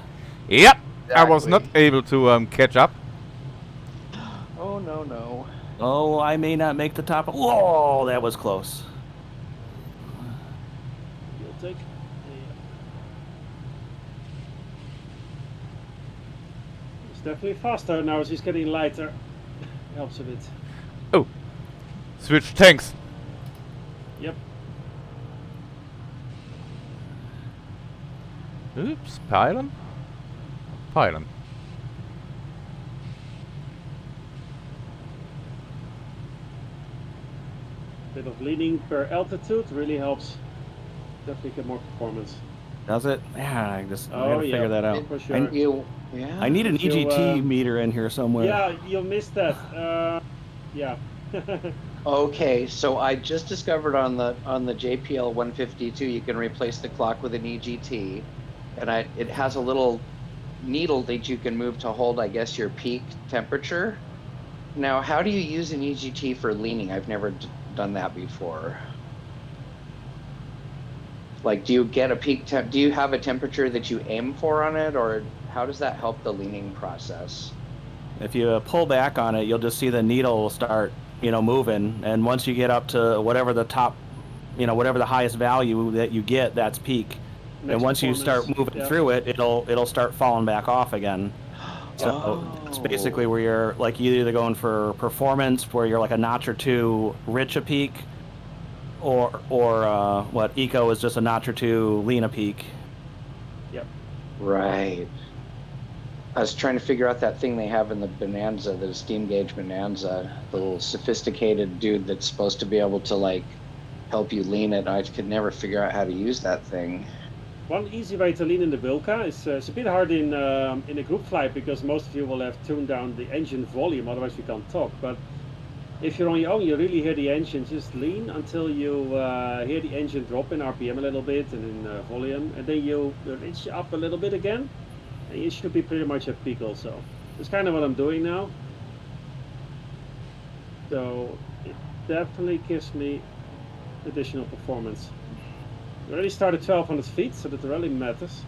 Yep. Exactly. I was not able to catch up. Oh no. Oh, I may not make the top. Whoa, that was close. You'll take. It's definitely faster now as he's getting lighter. Helps a bit. Oh, switch tanks. Yep. Oops, pylon? Pylon. Bit of leaning per altitude really helps. Definitely get more performance. Does it? Yeah, I gotta yeah, figure that out. for sure. I need an If you, EGT meter in here somewhere. Yeah, you'll miss that. Yeah. Okay, so I just discovered on the JPL 152 you can replace the clock with an EGT, and it has a little needle that you can move to hold, I guess, your peak temperature. Now, how do you use an EGT for leaning? I've never done that before. Like, do you get a peak temp? Do you have a temperature that you aim for on it, or how does that help the leaning process? If you pull back on it, you'll just see the needle will start, moving. And once you get up to whatever the top, whatever the highest value that you get, that's peak. And once you start moving through it, it'll start falling back off again. So it's basically where you're like either going for performance, where you're like a notch or two rich a peak, or what eco is just a notch or two lean a peak. Yep. Right. I was trying to figure out that thing they have in the Bonanza, the steam gauge Bonanza, the little sophisticated dude that's supposed to be able to like help you lean it. I could never figure out how to use that thing. One easy way to lean in the Wilka is it's a bit hard in a group flight because most of you will have tuned down the engine volume, otherwise we can't talk. But if you're on your own, you really hear the engine. Just lean until you hear the engine drop in RPM a little bit and in volume, and then you reach up a little bit again, and you should be pretty much at peak also. That's kind of what I'm doing now. So it definitely gives me additional performance. We already started 1,200 feet, so that really matters.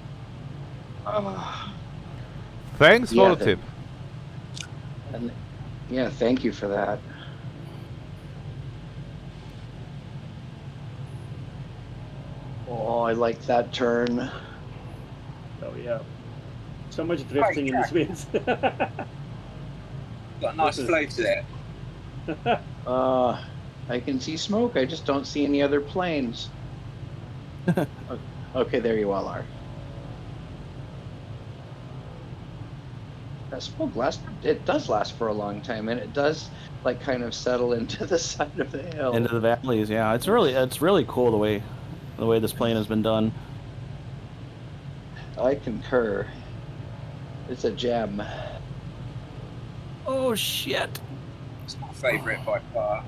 Thanks for the tip. And yeah, thank you for that. Oh, I like that turn. Oh yeah. So much drifting in this wind. Got a nice flow to it. I can see smoke, I just don't see any other planes. Okay, there you all are. That smoke it does last for a long time, and it does like kind of settle into the side of the hill. Into the valleys, yeah. It's really cool the way this plane has been done. I concur. It's a gem. Oh shit. It's my favourite by far.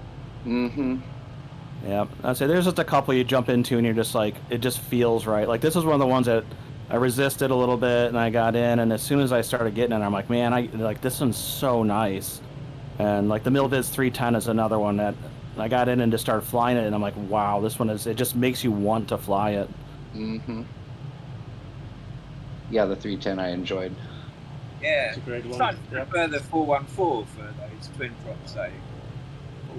Mm-hmm. Yeah, I'd say there's just a couple you jump into and you're just like, it just feels right. Like this is one of the ones that I resisted a little bit and I got in, and as soon as I started getting it, I'm like, man, this one's so nice. And like the Milviz 310 is another one that I got in and just started flying it, and I'm like, wow, this one it just makes you want to fly it. Mm-hmm. Yeah, the 310 I enjoyed. Yeah, It's a great one. I prefer the 414 for those twin props though.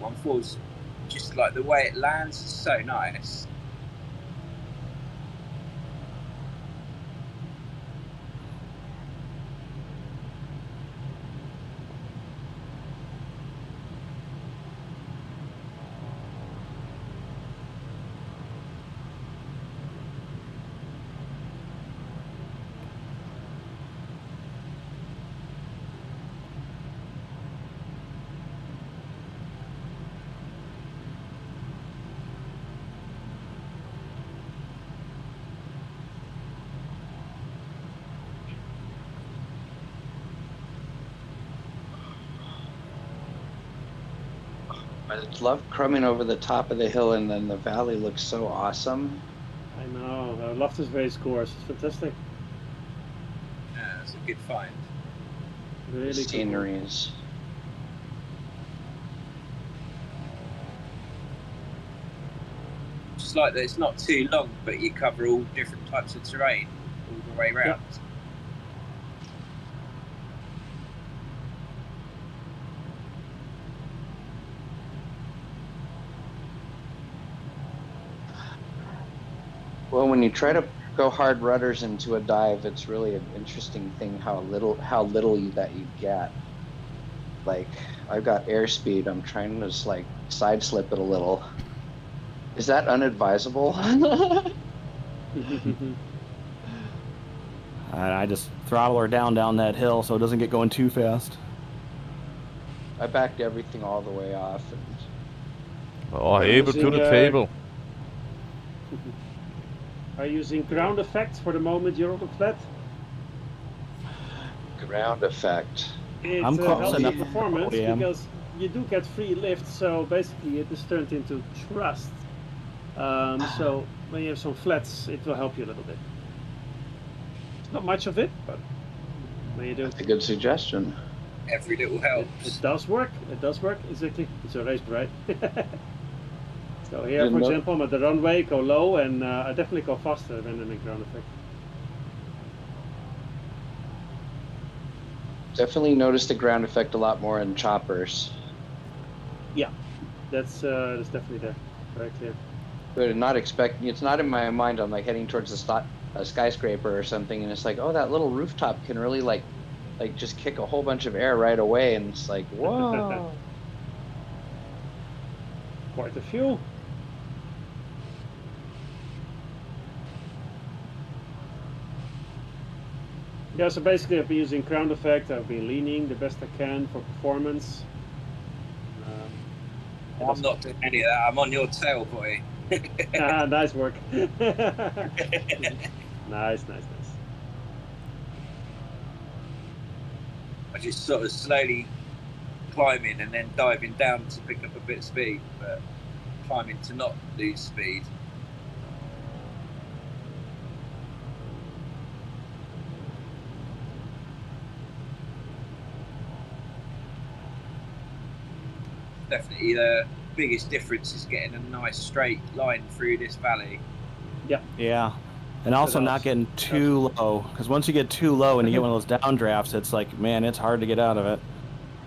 414's just like the way it lands is so nice. I love crumbing over the top of the hill, and then the valley looks so awesome. I know. I love this race course. It's fantastic. Yeah, it's a good find. Really The sceneries. Just like that, it's not too long, but you cover all different types of terrain all the way around. Yep. Well, when you try to go hard rudders into a dive, it's really an interesting thing how little that you get. Like, I've got airspeed. I'm trying to just like side slip it a little. Is that unadvisable? I just throttle her down that hill so it doesn't get going too fast. I backed everything all the way off. And... Oh, able to the table. Are you using ground effect for the moment you're on the flat? Ground effect. It helps the performance because you do get free lift, so basically it is turned into thrust. So when you have some flats, it will help you a little bit. Not much of it, but when you do. That's a good suggestion. Every little helps. It does work. It does work, exactly. It's a race, right? So here, for example, I'm at the runway, go low, and I definitely go faster than in the ground effect. Definitely noticed the ground effect a lot more in choppers. Yeah, that's definitely there. Very clear. But not expecting, it's not in my mind. I'm like heading towards a skyscraper or something, and it's like, oh, that little rooftop can really like just kick a whole bunch of air right away, and it's like, whoa. Quite a few. Yeah, so basically I've been using ground effect, I've been leaning the best I can for performance. I'm not doing any of that, I'm on your tail, boy. Nice work. Nice. I just sort of slowly climbing and then diving down to pick up a bit of speed, but climbing to not lose speed. Definitely the biggest difference is getting a nice straight line through this valley. Yeah, and also not getting too low, because once you get too low and you get one of those downdrafts, it's like, man, it's hard to get out of it.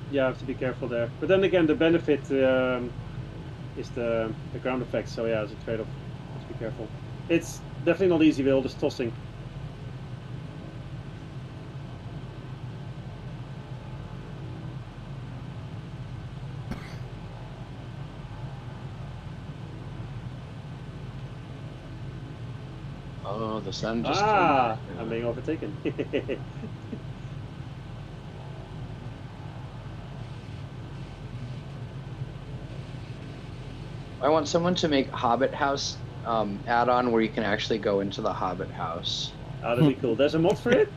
Yeah, I have to be careful there. But then again, the benefit is the ground effect, so yeah, it's a trade-off. Have to be careful. It's definitely not easy with all this tossing. Oh, the sun just came. I'm being overtaken. I want someone to make Hobbit House add-on where you can actually go into the Hobbit House. Oh, that'd be cool. There's a mod for it?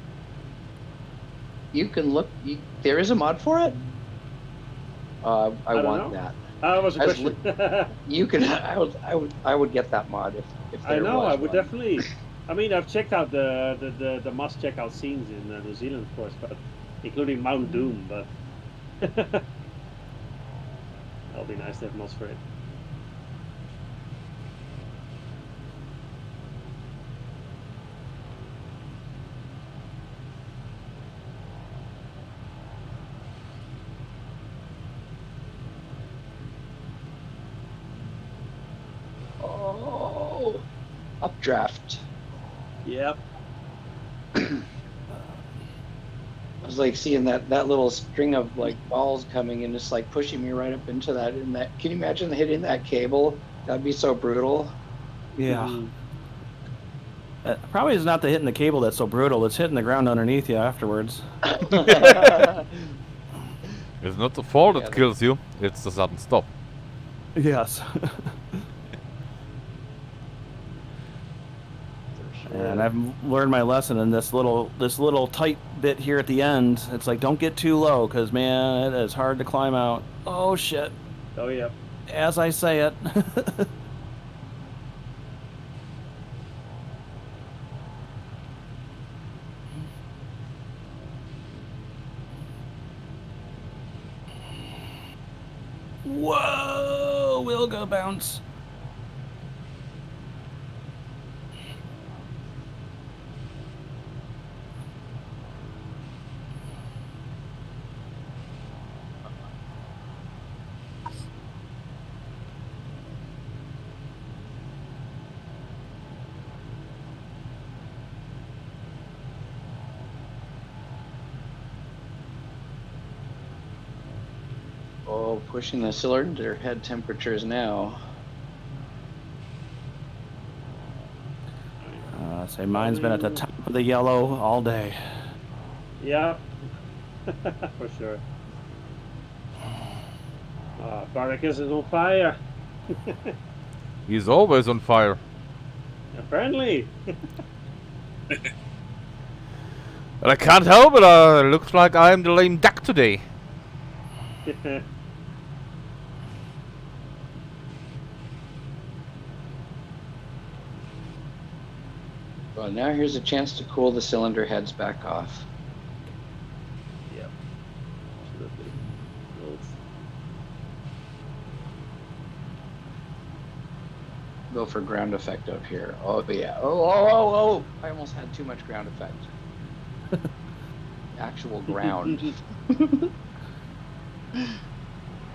You can look. There is a mod for it? I want that. That was a question. You can. I would get that mod if there I know. was I would one. definitely. I mean, I've checked out the must check out scenes in New Zealand, of course, but including Mount Doom. But that'll be nice to have mods for it. Oh, updraft. Yep. I was like seeing that little string of like balls coming and just like pushing me right up into that. And that, can you imagine hitting that cable? That'd be so brutal. Yeah. Probably is not the hitting the cable that's so brutal. It's hitting the ground underneath you afterwards. It's not the fall that kills you, it's the sudden stop. Yes. And I've learned my lesson in this little tight bit here at the end. It's like, don't get too low, because man, it is hard to climb out. Oh shit. Oh yeah. As I say it. Whoa, we'll go bounce. Oh, pushing the cylinder head temperatures now. Say mine's been at the top of the yellow all day. Yeah, for sure. Barracus is on fire. He's always on fire. Apparently. But I can't help it. Looks like I'm the lame duck today. Well, now here's a chance to cool the cylinder heads back off. Yep. Absolutely. Go for ground effect up here. Oh yeah. Oh! I almost had too much ground effect. Actual ground.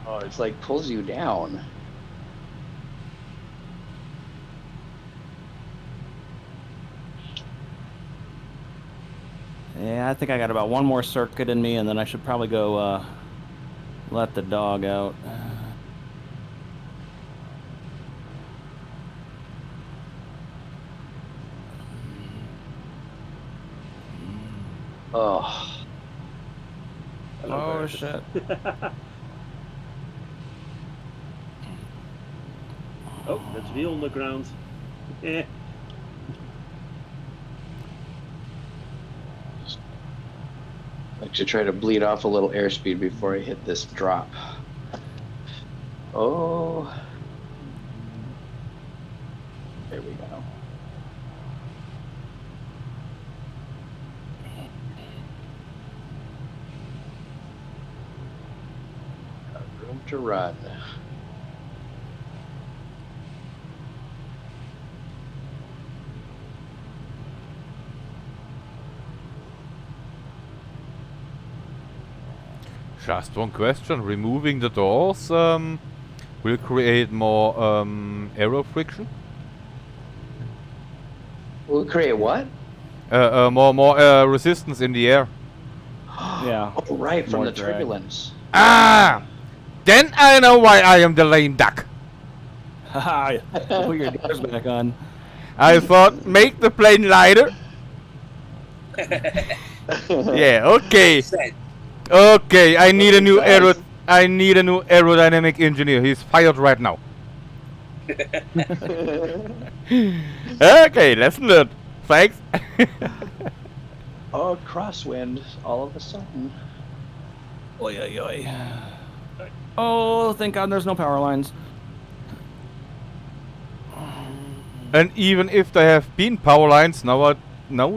Oh, it's like pulls you down. Yeah, I think I got about one more circuit in me, and then I should probably go let the dog out. Oh. Oh shit. Oh, that's wheel on the ground. Yeah. Like to try to bleed off a little airspeed before I hit this drop. Oh. There we go. Got room to run. Just one question. Removing the doors will create more aero friction? Will it create what? More resistance in the air. Yeah. Oh, right, from More the drag. turbulence. Ah! Then I know why I am the lame duck. Haha, put your doors back on. I thought, make the plane lighter. Yeah, okay. Okay, I need a new aerodynamic engineer. He's fired right now. Okay, lesson learned. Thanks. Oh, crosswind all of a sudden. Oy, oy, oy. Oh, thank God there's no power lines. And even if there have been power lines, now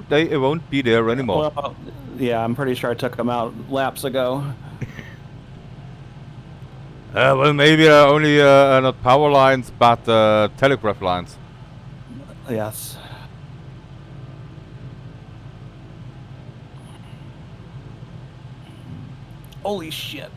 they won't be there anymore. Well, yeah, I'm pretty sure I took them out laps ago. Well, maybe only not power lines, but telegraph lines. Yes. Holy shit.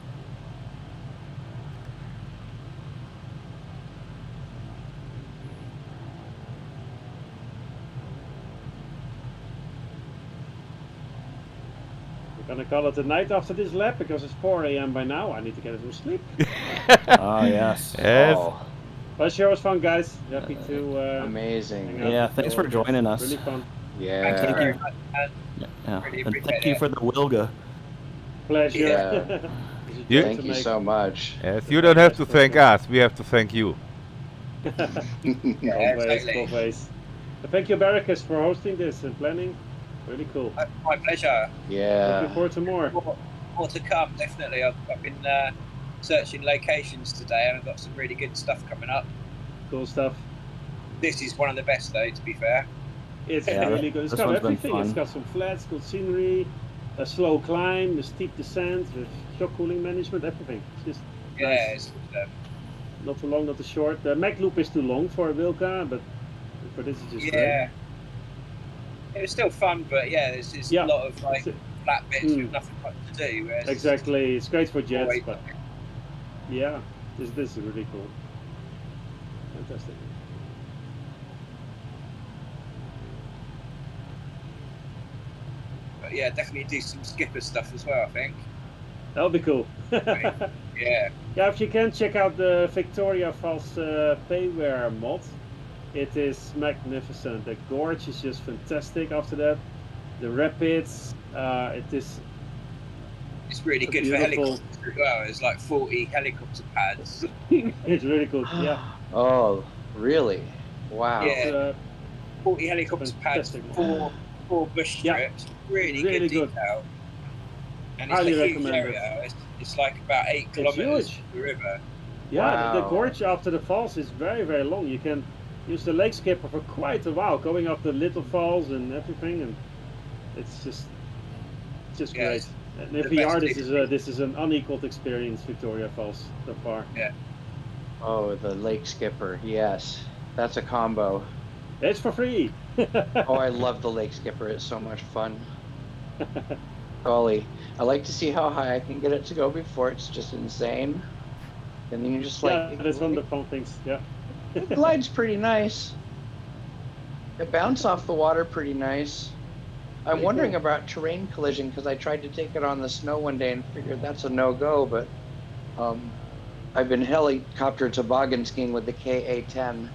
We're gonna call it a night after this lap because it's 4 a.m. by now. I need to get some sleep. Oh, yes. Yes. Oh, But sure was fun, guys. Happy to amazing. hang out Yeah, with thanks you for all. joining us. Really fun. Yeah. Thank you. Really Yeah. And appreciate thank you it. for the Wilga. Pleasure. Yeah. You- Thank you so much. Yes, you don't have to thank us. We have to thank you. Always, totally. always. Thank you, Barracus, for hosting this and planning. Really cool. My pleasure. Looking Yeah. forward to more. More to come, definitely. I've been searching locations today, and I've got some really good stuff coming up. Cool stuff. This is one of the best, though, to be fair. It's Yeah, really good. It's this got one's been everything. It's fun. got some flats, good scenery, a slow climb, a steep descent, with shock cooling management, everything. It's just Yeah, nice. Not too long, not too short. The Mac loop is too long for a Wilka, but for this it's just yeah. It was still fun, but yeah, there's Yeah. a lot of like great. flat bits Mm. with nothing much to do. Whereas Exactly. It's great for jets, always- but yeah, this is really cool. Fantastic. But yeah, definitely do some skipper stuff as well, I think. That'll be cool. Yeah. Yeah, if you can check out the Victoria Falls payware mod, it is magnificent. The gorge is just fantastic after that. The rapids, it is It's really good beautiful. for helicopters as well. There's like 40 helicopter pads. It's really good, yeah. Oh, really? Wow. Yeah. 40 helicopter pads, fantastic. four bush strips. Really Really good good. detail. And it's Highly a huge recommend it. area. It's like about 8 It's kilometers huge. from the river. Yeah, the Wow. gorge after the falls is very, very long. You can use the lake skipper for quite a while, going up the little falls and everything, and it's just Yeah, great. it's And the if VR, best this is an unequaled experience, Victoria Falls so far. Yeah. Oh, the lake skipper. Yes, that's a combo. It's for free. Oh, I love the lake skipper. It's so much fun. Golly, I like to see how high I can get it to go before it's just insane. And then you're just like, Yeah, that's one of the fun things. Yeah. it glides pretty nice. It bounced off the water pretty nice. I'm Pretty wondering cool. about terrain collision because I tried to take it on the snow one day and figured that's a no-go, but I've been helicopter toboggan skiing with the KA-10.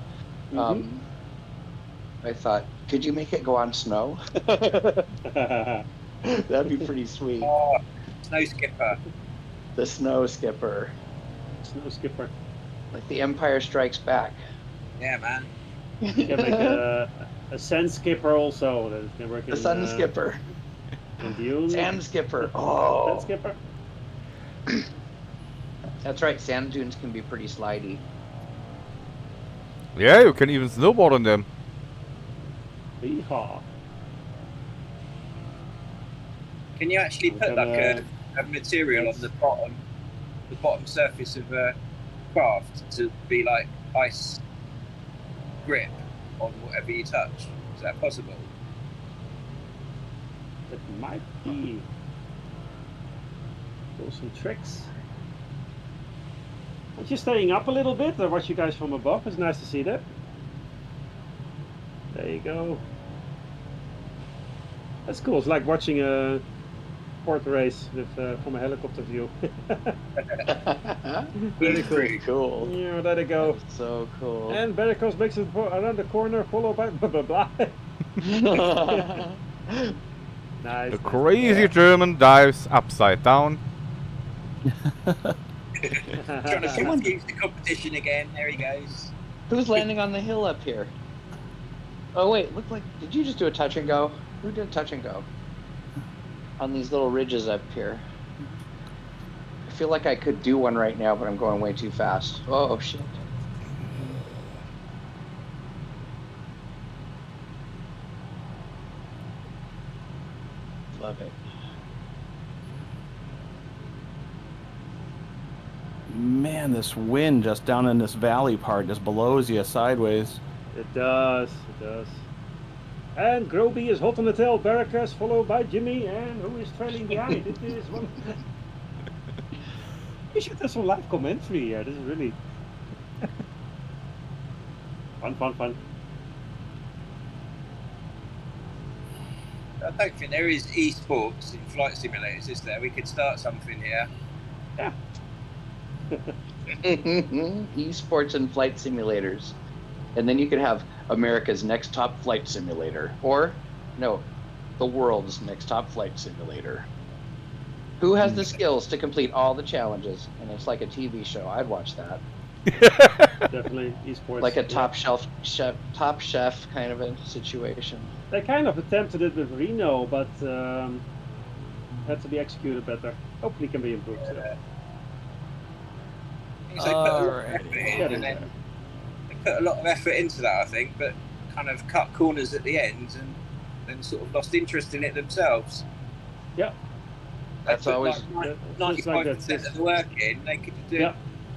I thought, could you make it go on snow? That'd be pretty sweet. Oh, snow skipper. The snow skipper. Snow skipper. Like the Empire Strikes Back. Yeah, man. You can make a sand skipper also. That can work The in, sun skipper. in Dune. Sand skipper. Sand Oh. skipper. That's right, sand dunes can be pretty slidey. Yeah, you can even snowboard on them. Yeehaw. Can you actually I'm put like gonna- a material on the bottom surface of a craft to be like ice grip on whatever you touch? Is that possible? That might be. Do some tricks. I'm just staying up a little bit. I watch you guys from above. It's nice to see that. There you go. That's cool. It's like watching a port race with from a helicopter view. Very cool. Pretty cool. Yeah, there they go. That's so cool. And Bericos makes it around the corner, followed by blah blah blah. Nice. The crazy German dives upside down. Trying to confuse the competition again. There he goes. Who's landing on the hill up here? Oh wait, looked like, did you just do a touch and go? Who did touch and go? On these little ridges up here. I feel like I could do one right now, but I'm going way too fast. Oh shit. Love it. Man, this wind just down in this valley part just blows you sideways. It does. It does. And Groby is hot on the tail. Barracas followed by Jimmy, and who is trailing behind? It is one. We should have some live commentary here. This is really fun. I don't think there is esports in flight simulators, is there? We could start something here. Yeah. Esports and flight simulators. And then you could have America's next top flight simulator. Or, no, the world's next top flight simulator. Who has the skills to complete all the challenges? And it's like a TV show. I'd watch that. Definitely esports. Like a top chef kind of a situation. They kind of attempted it with Reno, but had to be executed better. Hopefully, can be improved. So. They put a lot of effort in, and then they put a lot of effort into that, I think, but kind of cut corners at the end and then sort of lost interest in it themselves. Yeah. That's always like 95% of the work in. They could do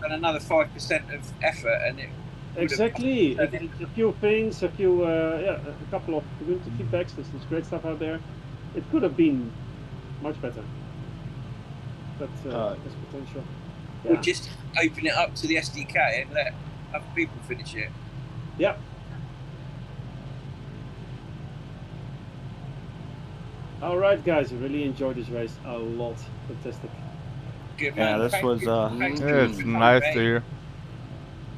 done another 5% of effort, and it exactly. A few things, a couple of community feedbacks. There's great stuff out there. It could have been much better. But there's potential. Or just open it up to the SDK and let other people finish it. Yeah. All right, guys. I really enjoyed this race a lot. Fantastic. Good Yeah, man. this Thank was you. Thanks Yeah, it's nice to hear.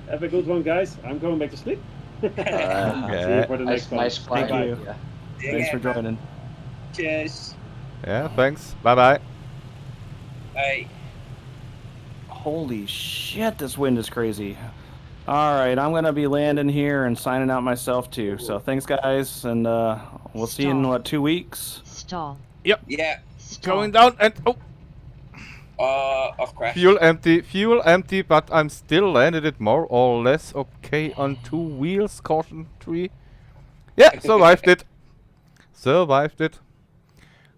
Have a good one, guys. I'm going back to sleep. Alright. See you for the Nice, next one. nice flying. Thank you. Yeah. Thanks for joining. Cheers. Yeah, thanks. Bye bye. Hey. Holy shit, this wind is crazy. All right, I'm going to be landing here and signing out myself too. So thanks, guys, and we'll see you in, what, 2 weeks? Stall. Yep. Yeah. Going down and I've crashed. fuel empty, but I'm still landed it more or less okay on 2 wheels. Caution 3. Yeah, survived it. Survived it.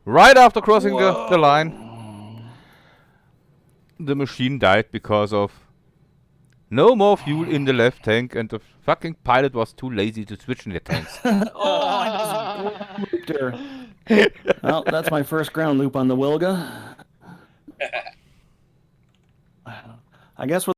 Right after crossing the line, the machine died because of no more fuel in the left tank, and the fucking pilot was too lazy to switch in the tanks. I just looped her. Well, that's my first ground loop on the Wilga. I guess we'll